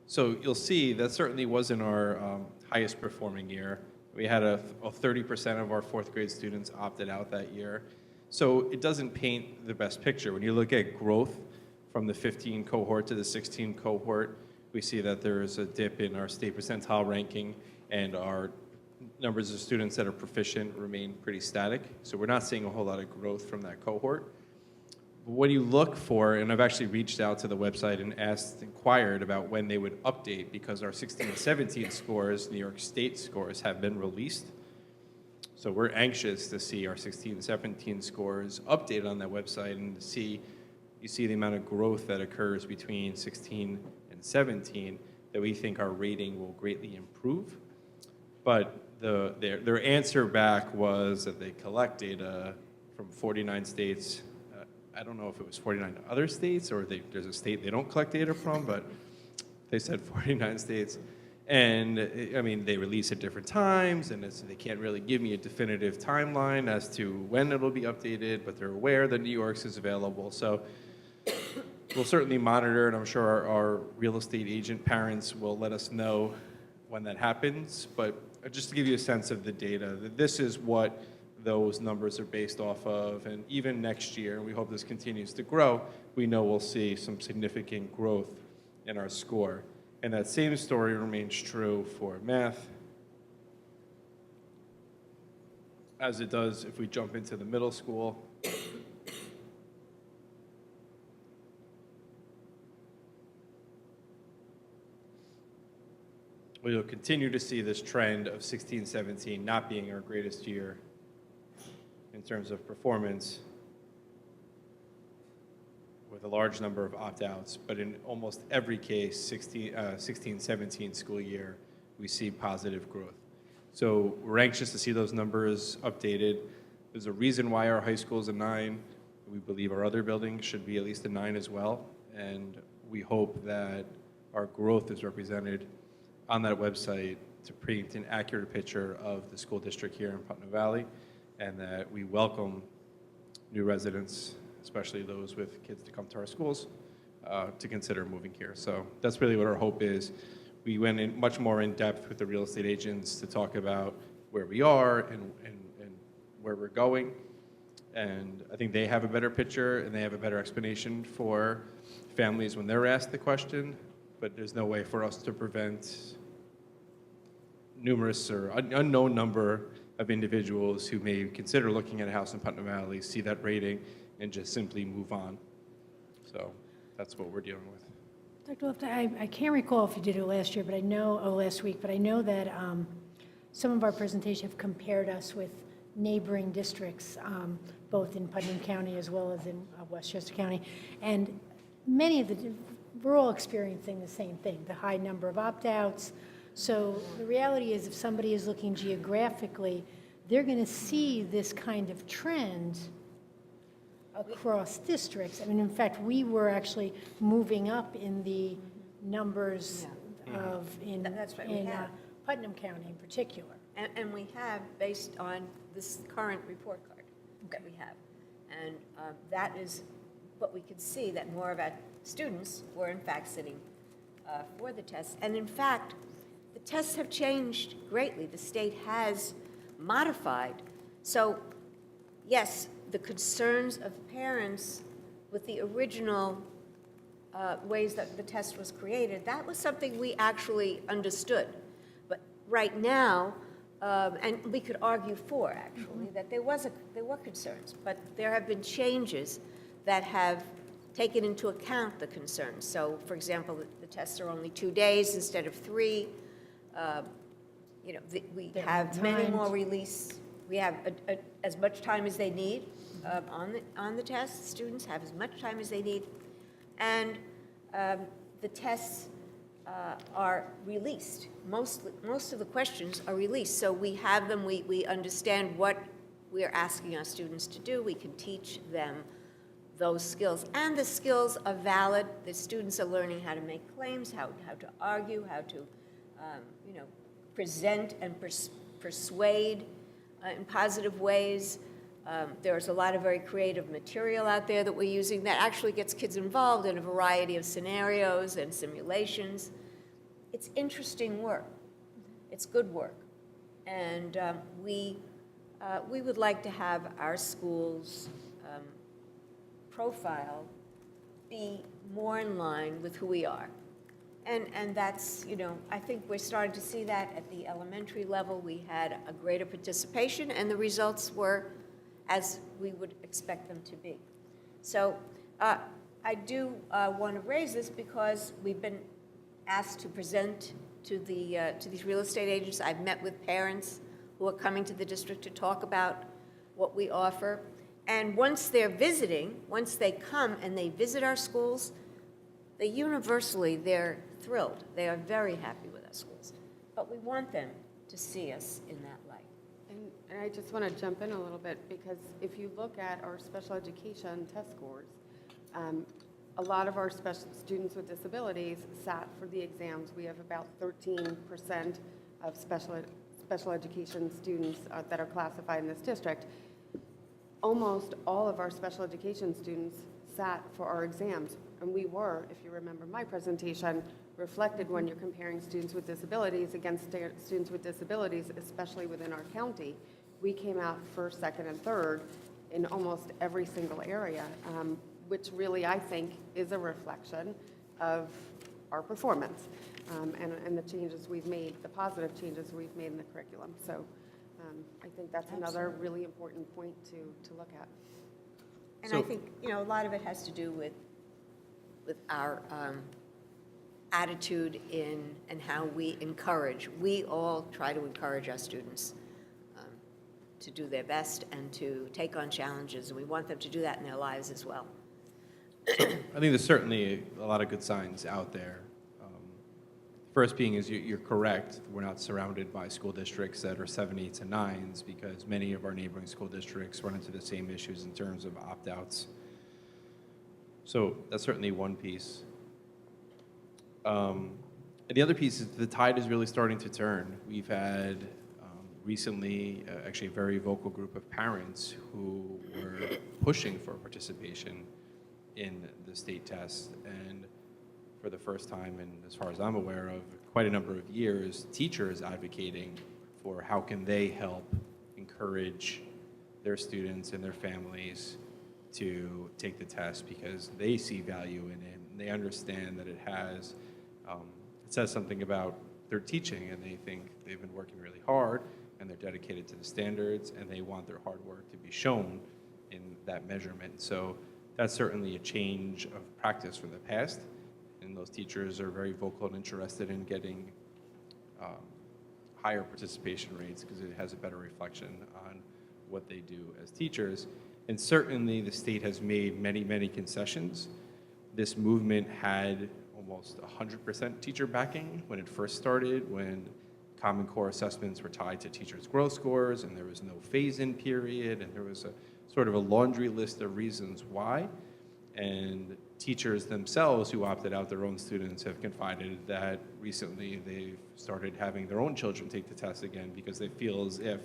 So you'll see that certainly wasn't our highest performing year. We had a 30% of our fourth grade students opted out that year. So it doesn't paint the best picture. When you look at growth from the 15 cohort to the 16 cohort, we see that there is a dip in our state percentile ranking, and our numbers of students that are proficient remain pretty static. So we're not seeing a whole lot of growth from that cohort. But what you look for, and I've actually reached out to the website and inquired about when they would update, because our 16 and 17 scores, New York State scores, have been released. So we're anxious to see our 16 and 17 scores updated on that website and to see, you see the amount of growth that occurs between 16 and 17, that we think our rating will greatly improve. But their answer back was that they collect data from 49 states. I don't know if it was 49 other states or there's a state they don't collect data from, but they said 49 states. And I mean, they release at different times, and they can't really give me a definitive timeline as to when it'll be updated, but they're aware that New York's is available. So we'll certainly monitor, and I'm sure our real estate agent parents will let us know when that happens. But just to give you a sense of the data, this is what those numbers are based off of, and even next year, and we hope this continues to grow, we know we'll see some significant growth in our score. And that same story remains true for math, as it does if we jump into the middle school. We'll continue to see this trend of 16-17 not being our greatest year in terms of performance, with a large number of opt-outs, but in almost every case, 16-17 school year, we see positive growth. So we're anxious to see those numbers updated. There's a reason why our high school is a 9. We believe our other buildings should be at least a 9 as well, and we hope that our growth is represented on that website to paint an accurate picture of the school district here in Putnam Valley, and that we welcome new residents, especially those with kids to come to our schools, to consider moving here. So that's really what our hope is. We went in much more in depth with the real estate agents to talk about where we are and where we're going. And I think they have a better picture and they have a better explanation for families when they're asked the question, but there's no way for us to prevent numerous or unknown number of individuals who may consider looking at a house in Putnam Valley, see that rating, and just simply move on. So that's what we're dealing with. Dr. Lifton, I can't recall if you did it last year, but I know, last week, but I know that some of our presentations have compared us with neighboring districts, both in Putnam County as well as in Westchester County. And we're all experiencing the same thing, the high number of opt-outs. So the reality is if somebody is looking geographically, they're going to see this kind of trend across districts. I mean, in fact, we were actually moving up in the numbers in That's right, we have. Putnam County in particular. And we have, based on this current report card that we have. And that is what we could see, that more of our students were in fact sitting for the tests. And in fact, the tests have changed greatly. The state has modified. So yes, the concerns of parents with the original ways that the test was created, that was something we actually understood. But right now, and we could argue for, actually, that there were concerns, but there have been changes that have taken into account the concerns. So, for example, the tests are only 2 days instead of 3. You know, we have many more release. We have as much time as they need on the tests. Students have as much time as they need, and the tests are released. Most of the questions are released, so we have them. We understand what we are asking our students to do. We can teach them those skills, and the skills are valid. The students are learning how to make claims, how to argue, how to you know, present and persuade in positive ways. There's a lot of very creative material out there that we're using that actually gets kids involved in a variety of scenarios and simulations. It's interesting work. It's good work. And we would like to have our school's profile be more in line with who we are. And that's, you know, I think we're starting to see that at the elementary level. We had a greater participation, and the results were as we would expect them to be. So I do want to raise this because we've been asked to present to these real estate agents. I've met with parents who are coming to the district to talk about what we offer. And once they're visiting, once they come and they visit our schools, they're thrilled. They are very happy with our schools. But we want them to see us in that light. And I just want to jump in a little bit, because if you look at our special education test scores, a lot of our special students with disabilities sat for the exams. We have about 13% of special education students that are classified in this district. Almost all of our special education students sat for our exams. And we were, if you remember my presentation, reflected when you're comparing students with disabilities against students with disabilities, especially within our county. We came out first, second, and third in almost every single area, which really, I think, is a reflection of our performance and the changes we've made, the positive changes we've made in the curriculum. So I think that's another really important point to look at. And I think, you know, a lot of it has to do with our attitude and how we encourage. We all try to encourage our students to do their best and to take on challenges, and we want them to do that in their lives as well. I think there's certainly a lot of good signs out there. First being is you're correct. We're not surrounded by school districts that are 7, 8s, and 9s, because many of our neighboring school districts run into the same issues in terms of opt-outs. So that's certainly one piece. And the other piece is the tide is really starting to turn. We've had recently actually a very vocal group of parents who were pushing for participation in the state test, and for the first time, and as far as I'm aware of, quite a number of years, teachers advocating for how can they help encourage their students and their families to take the test because they see value in it, and they understand that it says something about their teaching, and they think they've been working really hard, and they're dedicated to the standards, and they want their hard work to be shown in that measurement. So that's certainly a change of practice from the past, and those teachers are very vocal and interested in getting higher participation rates because it has a better reflection on what they do as teachers. And certainly the state has made many, many concessions. This movement had almost 100% teacher backing when it first started, when Common Core assessments were tied to teachers' growth scores, and there was no phase-in period, and there was a sort of a laundry list of reasons why. And teachers themselves who opted out their own students have confided that recently they've started having their own children take the test again because they feel as if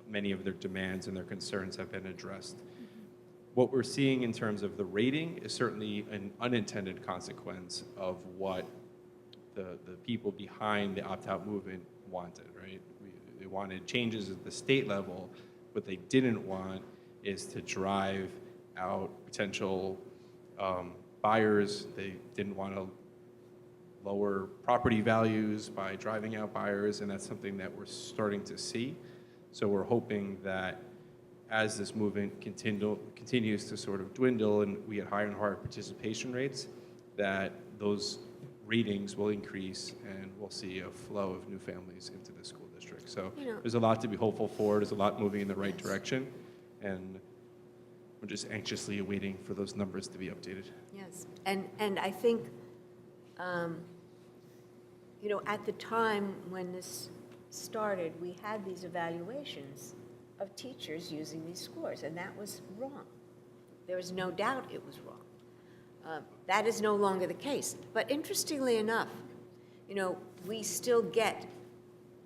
many of their demands and their concerns have been addressed. What we're seeing in terms of the rating is certainly an unintended consequence of what the people behind the opt-out movement wanted, right? They wanted changes at the state level. What they didn't want is to drive out potential buyers. They didn't want to lower property values by driving out buyers, and that's something that we're starting to see. So we're hoping that as this movement continues to sort of dwindle and we get higher and higher participation rates, that those ratings will increase and we'll see a flow of new families into the school district. So there's a lot to be hopeful for. There's a lot moving in the right direction, and we're just anxiously awaiting for those numbers to be updated. Yes, and I think, at the time when this started, we had these evaluations of teachers using these scores, and that was wrong. There was no doubt it was wrong. That is no longer the case. But interestingly enough, we still get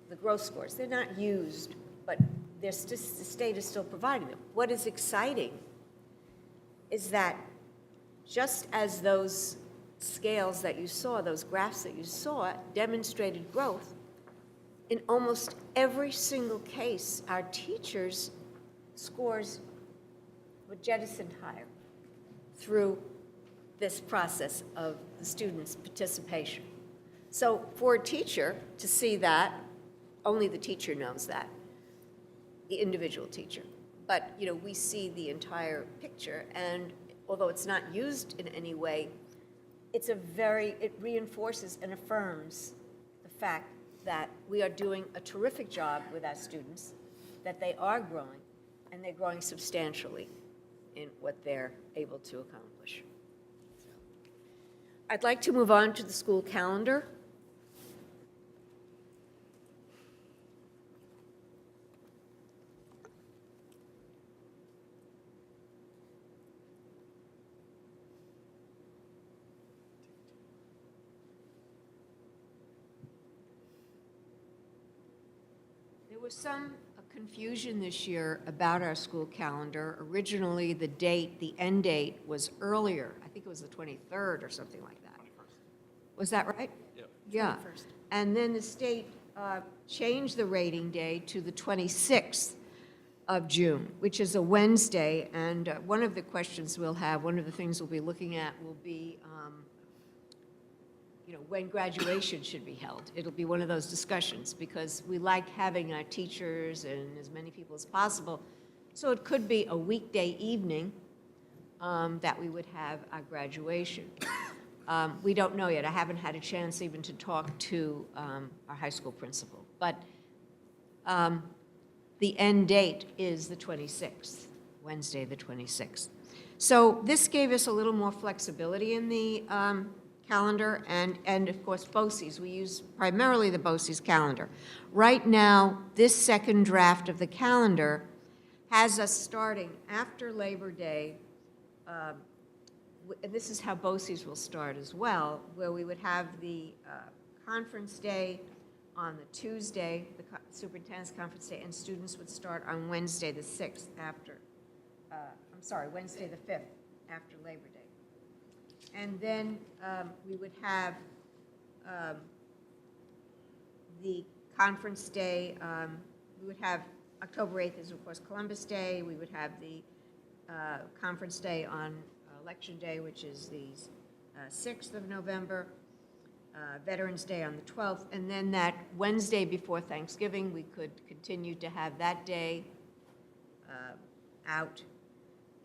the growth scores. They're not used, but the state is still providing them. What is exciting is that just as those scales that you saw, those graphs that you saw, demonstrated growth, in almost every single case, our teachers' scores were jettisoned higher through this process of the students' participation. So for a teacher to see that, only the teacher knows that, the individual teacher. But, we see the entire picture, and although it's not used in any way, it reinforces and affirms the fact that we are doing a terrific job with our students, that they are growing, and they're growing substantially in what they're able to accomplish. So, I'd like to move on to the school calendar. There was some confusion this year about our school calendar. Originally, the end date was earlier. I think it was the 23rd or something like that. 21st. Was that right? Yep. Yeah. 21st. And then the state changed the rating day to the 26th of June, which is a Wednesday. And one of the questions we'll have, one of the things we'll be looking at will be when graduation should be held. It'll be one of those discussions because we like having our teachers and as many people as possible. So it could be a weekday evening that we would have our graduation. We don't know yet. I haven't had a chance even to talk to our high school principal. But the end date is the 26th, Wednesday the 26th. So this gave us a little more flexibility in the calendar, and of course BOCES. We use primarily the BOCES calendar. Right now, this second draft of the calendar has us starting after Labor Day, and this is how BOCES will start as well, where we would have the conference day on the Tuesday, the superintendent's conference day, and students would start on Wednesday the 6th after, Wednesday the 5th after Labor Day. And then we would have the conference day, we would have October 8th is, of course, Columbus Day. We would have the conference day on Election Day, which is the 6th of November, Veterans Day on the 12th, and then that Wednesday before Thanksgiving, we could continue to have that day out.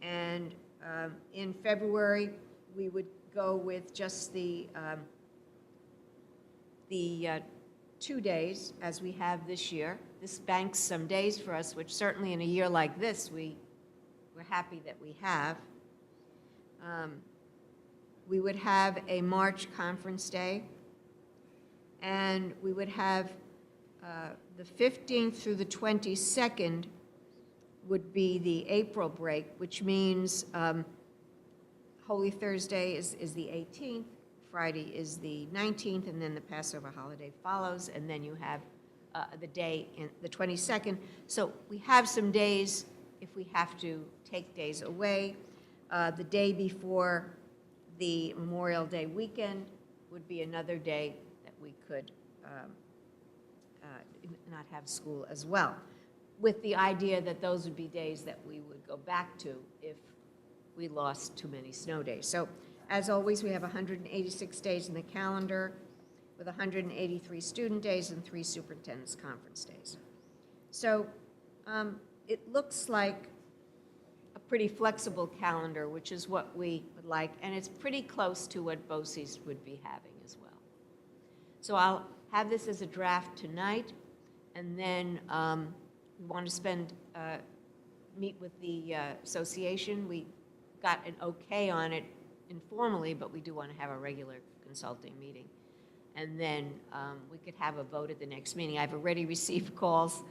And in February, we would go with just the 2 days, as we have this year. This banks some days for us, which certainly in a year like this, we're happy that we have. We would have a March conference day, and we would have the 15th through the 22nd would be the April break, which means Holy Thursday is the 18th, Friday is the 19th, and then the Passover holiday follows, and then you have the day in the 22nd. So we have some days if we have to take days away. The day before the Memorial Day weekend would be another day that we could not have school as well, with the idea that those would be days that we would go back to if we lost too many snow days. So as always, we have 186 days in the calendar with 183 student days and 3 superintendent's conference days. So it looks like a pretty flexible calendar, which is what we would like, and it's pretty close to what BOCES would be having as well. So I'll have this as a draft tonight, and then we want to meet with the association. We got an okay on it informally, but we do want to have a regular consulting meeting. And then we could have a vote at the next meeting. I've already received calls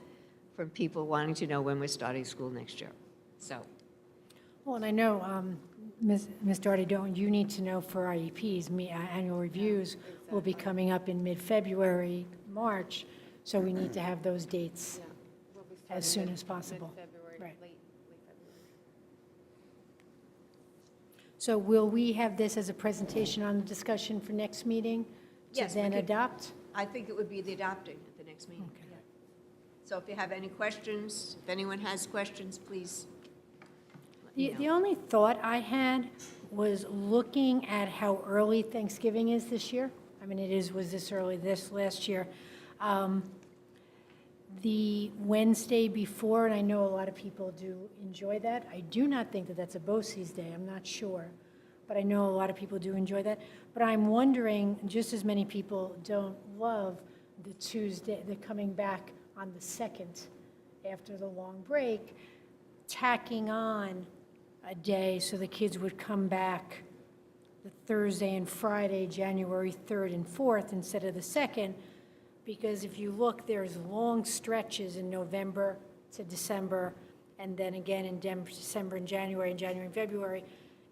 from people wanting to know when we're starting school next year. So, Well, and I know, Ms. Doherty, don't you need to know for IEPs, annual reviews will be coming up in mid-February, March, so we need to have those dates We'll be as starting soon as possible. mid-February, Right. late February. So will we have this as a presentation on the discussion for next meeting? Yes, To we then could- adopt? I think it would be the adopting at the next meeting. Okay. Yeah. So if you have any questions, if anyone has questions, please let me know. The only thought I had was looking at how early Thanksgiving is this year. I mean, was this early this last year. The Wednesday before, and I know a lot of people do enjoy that. I do not think that that's a BOCES day, I'm not sure. But I know a lot of people do enjoy that. But I'm wondering, just as many people don't love the Tuesday, the coming back on the 2nd after the long break, tacking on a day so the kids would come back the Thursday and Friday, January 3rd and 4th instead of the 2nd, because if you look, there's long stretches in November to December, and then again in December and January and February,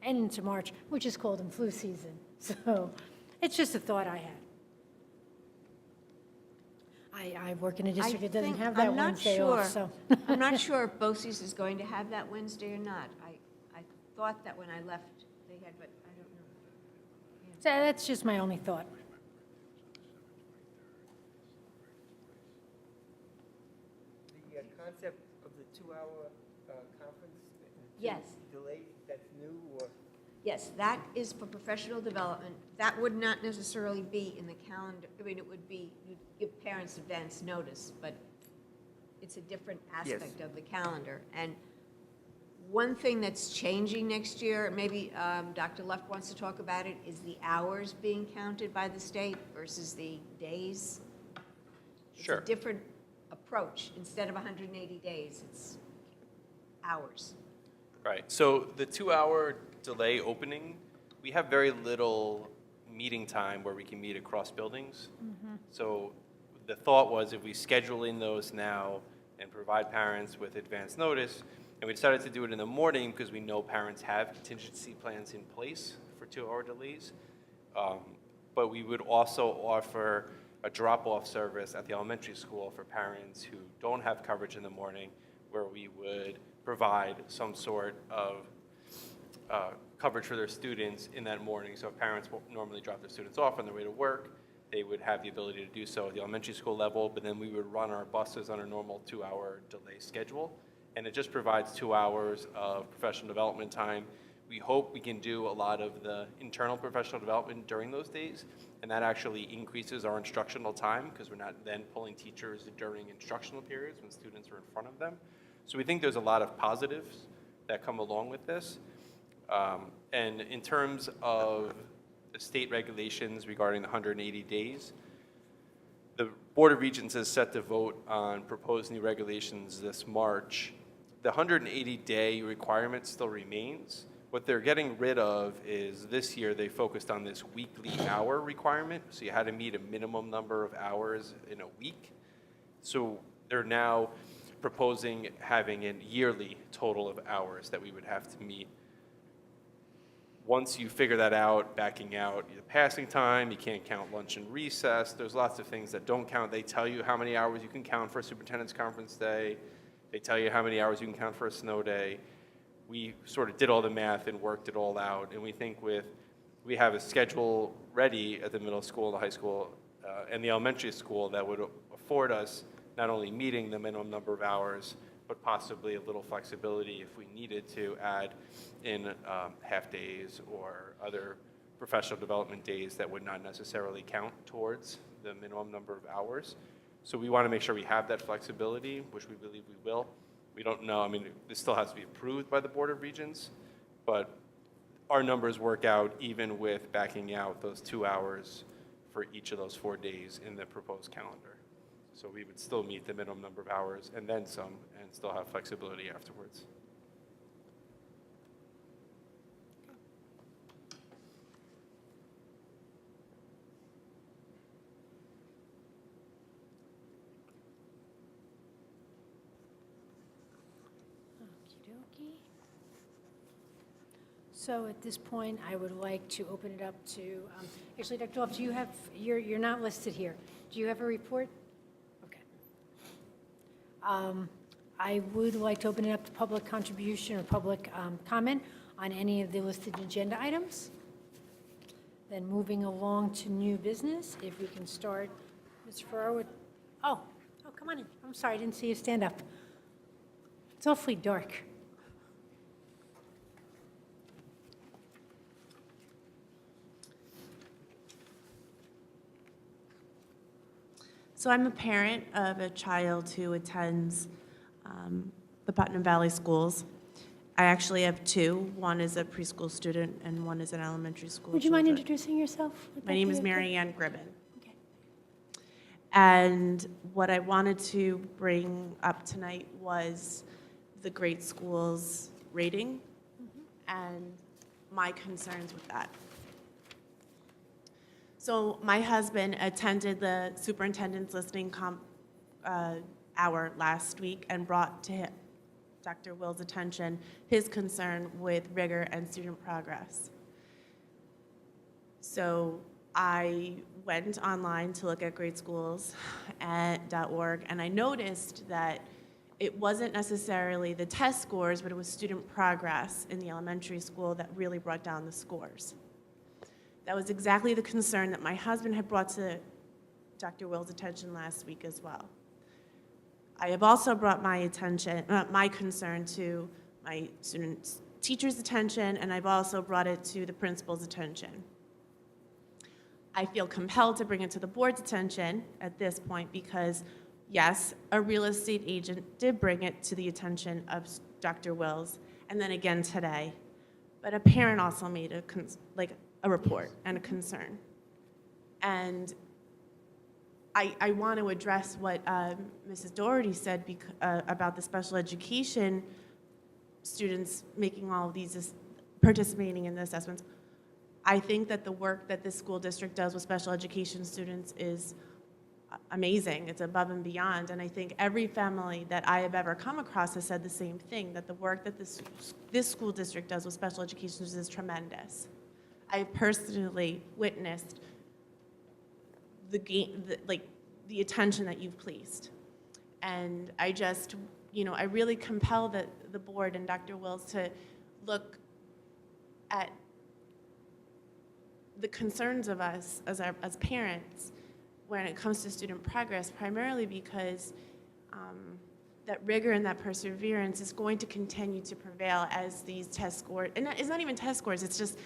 and into March, which is cold and flu season. So it's just a thought I had. I work in a district that doesn't have that Wednesday off, so. I'm not sure if BOCES is going to have that Wednesday or not. I thought that when I left, they had, but I don't know. So that's just my only thought. The concept of the 2-hour conference? Yes. Delay, that's new, or? Yes, that is for professional development. That would not necessarily be in the calendar. I mean, it would be, you'd give parents advance notice, but it's a different aspect of the calendar. And one thing that's changing next year, maybe Dr. Luft wants to talk about it, is the hours being counted by the state versus the days. Sure. It's a different approach. Instead of 180 days, it's hours. Right, so the 2-hour delay opening, we have very little meeting time where we can meet across buildings. So the thought was if we schedule in those now and provide parents with advance notice, and we decided to do it in the morning because we know parents have contingency plans in place for 2-hour delays. But we would also offer a drop-off service at the elementary school for parents who don't have coverage in the morning, where we would provide some sort of coverage for their students in that morning. So if parents normally drop their students off on their way to work, they would have the ability to do so at the elementary school level, but then we would run our buses on a normal 2-hour delay schedule. And it just provides 2 hours of professional development time. We hope we can do a lot of the internal professional development during those days, and that actually increases our instructional time because we're not then pulling teachers during instructional periods when students are in front of them. So we think there's a lot of positives that come along with this. And in terms of the state regulations regarding the 180 days, the Board of Regents is set to vote on proposed new regulations this March. The 180-day requirement still remains. What they're getting rid of is this year they focused on this weekly hour requirement. So you had to meet a minimum number of hours in a week. So they're now proposing having a yearly total of hours that we would have to meet. Once you figure that out, backing out the passing time, you can't count lunch and recess. There's lots of things that don't count. They tell you how many hours you can count for a superintendent's conference day. They tell you how many hours you can count for a snow day. We sort of did all the math and worked it all out, and we think we have a schedule ready at the middle school, the high school, and the elementary school that would afford us not only meeting the minimum number of hours, but possibly a little flexibility if we needed to add in half days or other professional development days that would not necessarily count towards the minimum number of hours. So we want to make sure we have that flexibility, which we believe we will. We don't know, I mean, this still has to be approved by the Board of Regents, but our numbers work out even with backing out those 2 hours for each of those 4 days in the proposed calendar. So we would still meet the minimum number of hours and then some, and still have flexibility afterwards. Okey-dokey. So at this point, I would like to open it up to, actually, Dr. Love, do you have, you're not listed here. Do you have a report? Okay. I would like to open it up to public contribution or public comment on any of the listed agenda items. Then moving along to new business, if we can start, Ms. Farrar with, oh, come on in. I'm sorry, I didn't see you stand up. It's awfully dark. So I'm a parent of a child who attends the Putnam Valley schools. I actually have two. One is a preschool student and one is an elementary school Would you mind children. introducing yourself? Would My that name be is okay? Mary Ann Gribben. Okay. And what I wanted to bring up tonight was the great schools rating and my concerns with that. So my husband attended the superintendent's listening hour last week and brought to him, Dr. Will's attention, his concern with rigor and student progress. So I went online to look at greatschools.org, and I noticed that it wasn't necessarily the test scores, but it was student progress in the elementary school that really brought down the scores. That was exactly the concern that my husband had brought to Dr. Will's attention last week as well. I have also brought my concern to my students' teachers' attention, and I've also brought it to the principal's attention. I feel compelled to bring it to the board's attention at this point because, yes, a real estate agent did bring it to the attention of Dr. Wills, and then again today. But a parent also made a report and a concern. And I want to address what Mrs. Doherty said about the special education students making all of these, participating in the assessments. I think that the work that this school district does with special education students is amazing. It's above and beyond. And I think every family that I have ever come across has said the same thing, that the work that this school district does with special education students is tremendous. I've personally witnessed the attention that you've placed. And I just, I really compel the board and Dr. Wills to look at the concerns of us as parents when it comes to student progress, primarily because that rigor and that perseverance is going to continue to prevail as these test scores, and it's not even test scores, it's just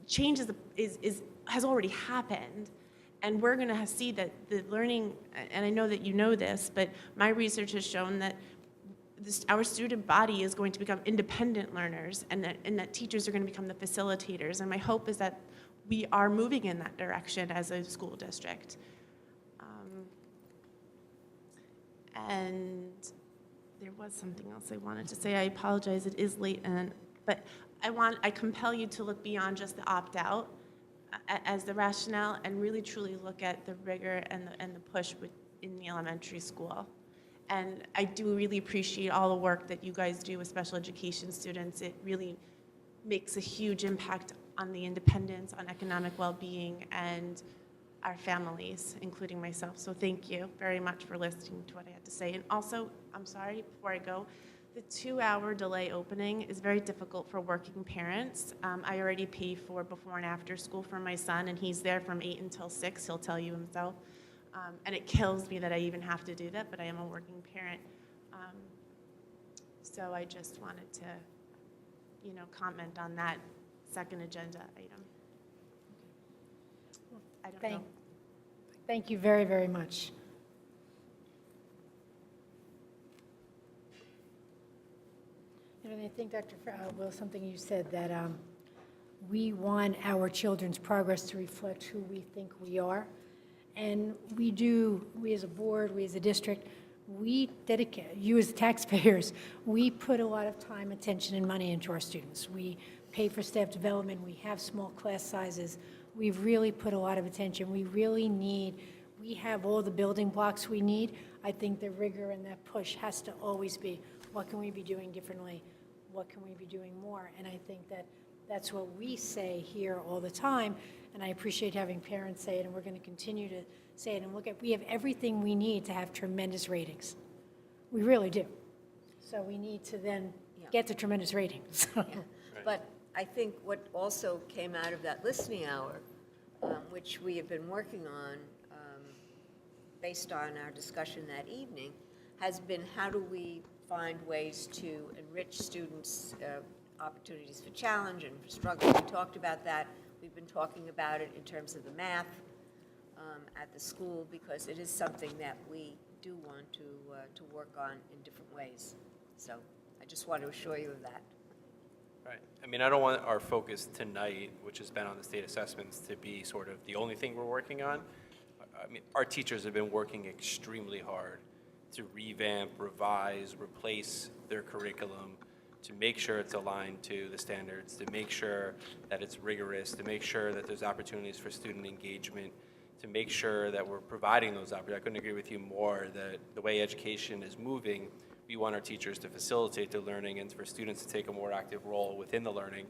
change has already happened. And we're going to see that the learning, and I know that you know this, but my research has shown that our student body is going to become independent learners, and that teachers are going to become the facilitators. And my hope is that we are moving in that direction as a school district. And there was something else I wanted to say. I apologize, it is late, but I compel you to look beyond just the opt-out as the rationale, and really truly look at the rigor and the push in the elementary school. And I do really appreciate all the work that you guys do with special education students. It really makes a huge impact on the independence, on economic well-being, and our families, including myself. So thank you very much for listening to what I had to say. And also, I'm sorry, before I go, the 2-hour delay opening is very difficult for working parents. I already pay for before and after school for my son, and he's there from 8 until 6, he'll tell you himself. And it kills me that I even have to do that, but I am a working parent. So I just wanted to, comment on that second agenda item. I don't know. Thank you very, very much. And I think, Dr. Will, something you said, that we want our children's progress to reflect who we think we are. And we do, we as a board, we as a district, we dedicate, you as taxpayers, we put a lot of time, attention, and money into our students. We pay for staff development, we have small class sizes, we've really put a lot of attention. We have all the building blocks we need. I think the rigor and that push has to always be, what can we be doing differently? What can we be doing more? And I think that that's what we say here all the time, and I appreciate having parents say it, and we're going to continue to say it. And we have everything we need to have tremendous ratings. We really do. So we need to then get the tremendous ratings. Yeah. But I think what also came out of that listening hour, which we have been working on based on our discussion that evening, has been how do we find ways to enrich students' opportunities for challenge and for struggle. We talked about that. We've been talking about it in terms of the math at the school, because it is something that we do want to work on in different ways. So I just want to assure you of that. Right. I mean, I don't want our focus tonight, which has been on the state assessments, to be sort of the only thing we're working on. I mean, our teachers have been working extremely hard to revamp, revise, replace their curriculum, to make sure it's aligned to the standards, to make sure that it's rigorous, to make sure that there's opportunities for student engagement, to make sure that we're providing those opportunities. I couldn't agree with you more that the way education is moving, we want our teachers to facilitate the learning and for students to take a more active role within the learning.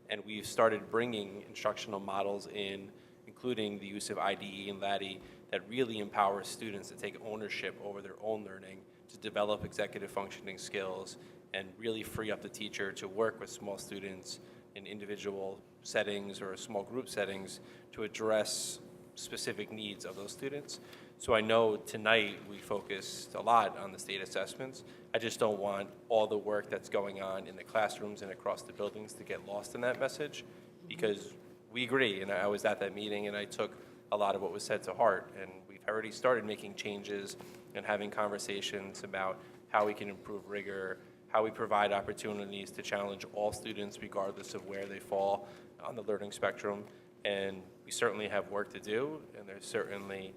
And we've started bringing instructional models in, including the use of IDE and LADI, that really empowers students to take ownership over their own learning, to develop executive functioning skills, and really free up the teacher to work with small students in individual settings or small group settings to address specific needs of those students. So I know tonight we focused a lot on the state assessments. I just don't want all the work that's going on in the classrooms and across the buildings to get lost in that message, because we agree, and I was at that meeting and I took a lot of what was said to heart, and we've already started making changes and having conversations about how we can improve rigor, how we provide opportunities to challenge all students regardless of where they fall on the learning spectrum. And we certainly have work to do, and there's certainly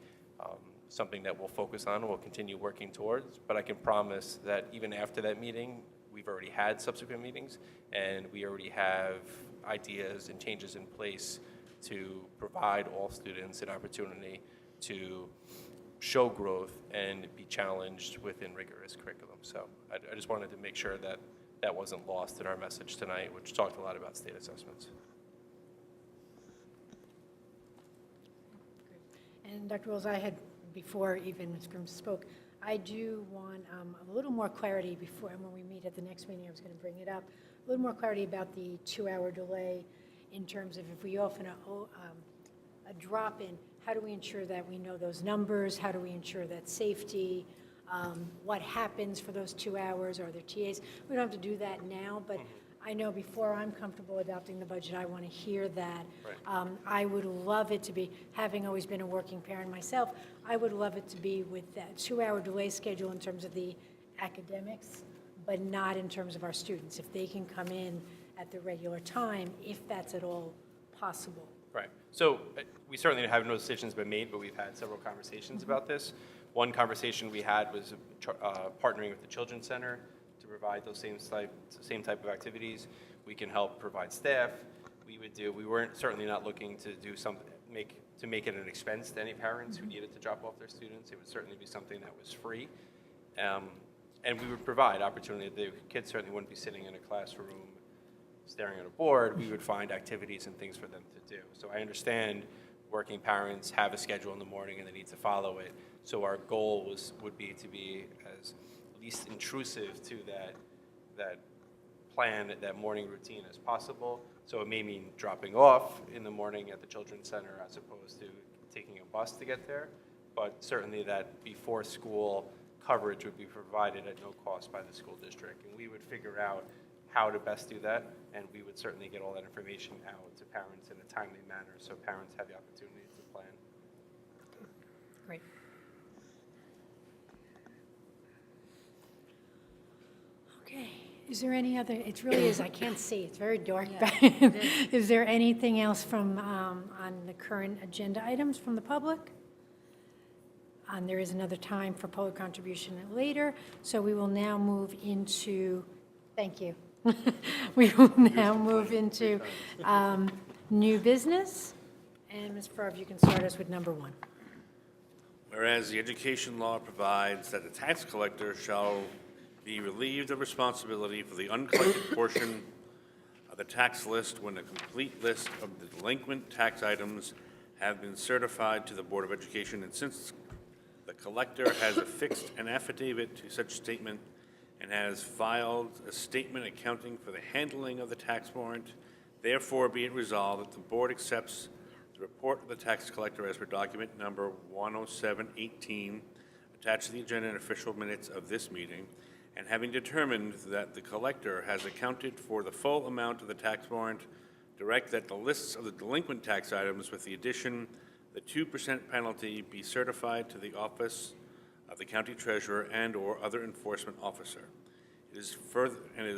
something that we'll focus on and we'll continue working towards. But I can promise that even after that meeting, we've already had subsequent meetings, and we already have ideas and changes in place to provide all students an opportunity to show growth and be challenged within rigorous curriculum. So I just wanted to make sure that that wasn't lost in our message tonight, which talked a lot about state assessments. And Dr. Wills, I had, before even Ms. Grimm spoke, I do want a little more clarity before, and when we meet at the next meeting, I was going to bring it up, a little more clarity about the 2-hour delay in terms of if we often a drop-in, how do we ensure that we know those numbers? How do we ensure that safety? What happens for those 2 hours? Are there TAs? We don't have to do that now, but I know before I'm comfortable adopting the budget, I want to hear that. I would love it to be, having always been a working parent myself, I would love it to be with that 2-hour delay schedule in terms of the academics, but not in terms of our students. If they can come in at the regular time, if that's at all possible. Right. So we certainly have no decisions been made, but we've had several conversations about this. One conversation we had was partnering with the Children's Center to provide those same type of activities. We can help provide staff. We weren't certainly not looking to do something, to make it an expense to any parents who needed to drop off their students. It would certainly be something that was free. And we would provide opportunity. The kids certainly wouldn't be sitting in a classroom staring at a board. We would find activities and things for them to do. So I understand working parents have a schedule in the morning and they need to follow it. So our goal would be to be as least intrusive to that plan, that morning routine as possible. So it may mean dropping off in the morning at the Children's Center as opposed to taking a bus to get there. But certainly that before school coverage would be provided at no cost by the school district. And we would figure out how to best do that, and we would certainly get all that information out to parents in a timely manner so parents have the opportunity to plan. Great. Okay, is there any other, it really is, I can't see, it's very dark back. Is there anything else from, on the current agenda items from the public? There is another time for public contribution later, so we will now move into, thank you. We will now move into new business. And Ms. Farr, if you can start us with number 1. Whereas the education law provides that the tax collector shall be relieved of responsibility for the uncollected portion of the tax list when a complete list of the delinquent tax items have been certified to the Board of Education, and since the collector has affixed an affidavit to such statement and has filed a statement accounting for the handling of the tax warrant, therefore be it resolved that the board accepts the report of the tax collector as per document number 10718, attached to the agenda and official minutes of this meeting, and having determined that the collector has accounted for the full amount of the tax warrant, direct that the lists of the delinquent tax items with the addition, the 2% penalty be certified to the office of the county treasurer and/or other enforcement officer. It is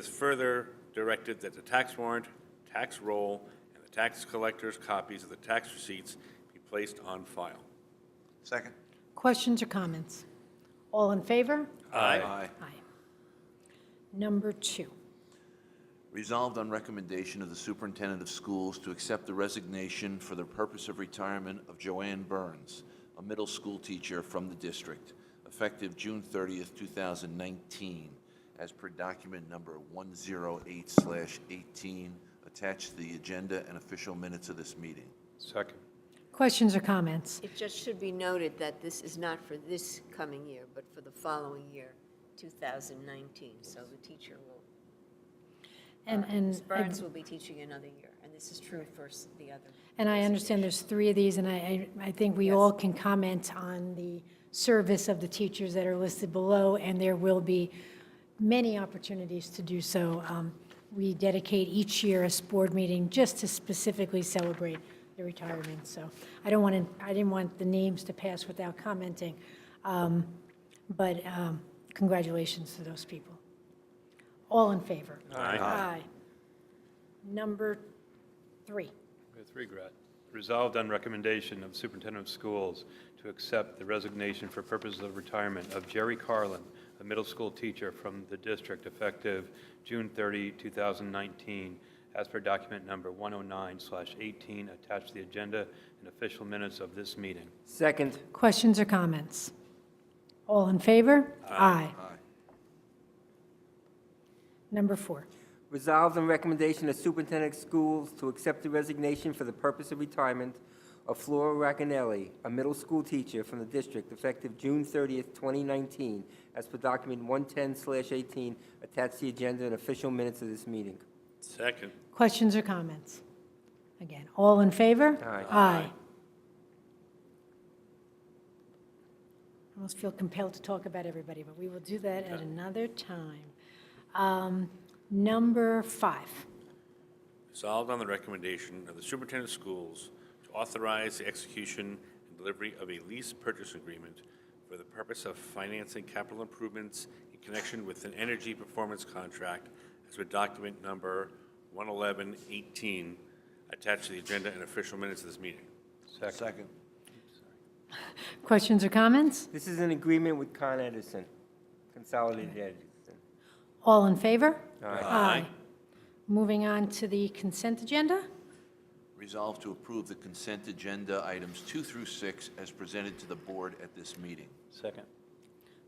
further directed that the tax warrant, tax roll, and the tax collector's copies of the tax receipts be placed on file. Second. Questions or comments? All in favor? Aye. Aye. Number 2. Resolved on recommendation of the Superintendent of Schools to accept the resignation for the purpose of retirement of Joanne Burns, a middle school teacher from the district, effective June 30th, 2019, as per document number 108/18, attached to the agenda and official minutes of this meeting. Second. Questions or comments? It just should be noted that this is not for this coming year, but for the following year, 2019. So the teacher will, Ms. Burns will be teaching another year, and this is true for the other. And I understand there's 3 of these, and I think we all can comment on the service of the teachers that are listed below, and there will be many opportunities to do so. We dedicate each year a board meeting just to specifically celebrate the retirement. So I didn't want the names to pass without commenting, but congratulations to those people. All in favor? Aye. Aye. Number 3. With regret. Resolved on recommendation of the Superintendent of Schools to accept the resignation for purposes of retirement of Jerry Carlin, a middle school teacher from the district, effective June 30, 2019, as per document number 109/18, attached to the agenda and official minutes of this meeting. Second. Questions or comments? All in favor? Aye. Number 4. Resolved on recommendation of Superintendent of Schools to accept the resignation for the purpose of retirement of Flora Racanelli, a middle school teacher from the district, effective June 30th, 2019, as per document 110/18, attached to the agenda and official minutes of this meeting. Second. Questions or comments? Again, all in favor? Aye. Aye. almost feel compelled to talk about everybody, but we will do that at another time. Number 5. Resolved on the recommendation of the superintendent of schools to authorize the execution and delivery of a lease purchase agreement for the purpose of financing capital improvements in connection with an energy performance contract as with document number 11118 attached to the agenda and official minutes of this meeting. Second. Questions or comments? This is an agreement with Con Edison, Consolidated Edison. All in favor? Aye. Moving on to the consent agenda. Resolved to approve the consent agenda items 2 through 6 as presented to the board at this meeting. Second.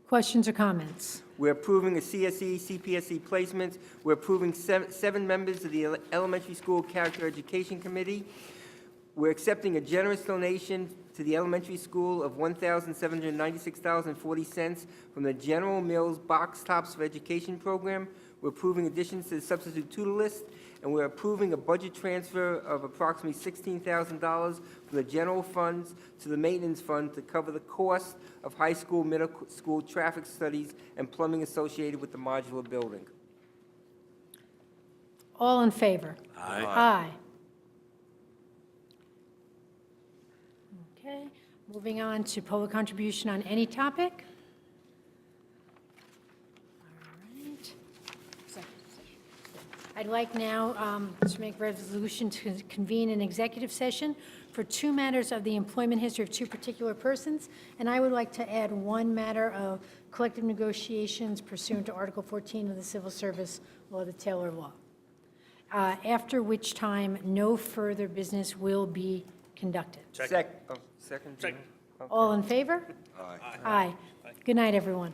Questions or comments? We're approving a CSE, CPSE placements. We're approving 7 members of the Elementary School Character Education Committee. We're accepting a generous donation to the elementary school of $1,796.40 from the General Mills Box Tops for Education program. We're approving additions to the substitute tutor list, and we're approving a budget transfer of approximately $16,000 from the general funds to the maintenance fund to cover the cost of high school, middle school traffic studies and plumbing associated with the modular building. All in favor? Aye. Aye. Okay, moving on to public contribution on any topic. All right. I'd like now to make resolution to convene an executive session for 2 matters of the employment history of 2 particular persons, and I would like to add 1 matter of collective negotiations pursuant to Article 14 of the Civil Service Law, the Taylor Law, after which time no further business will be conducted. Second. All in favor? Aye. Aye. Good night, everyone.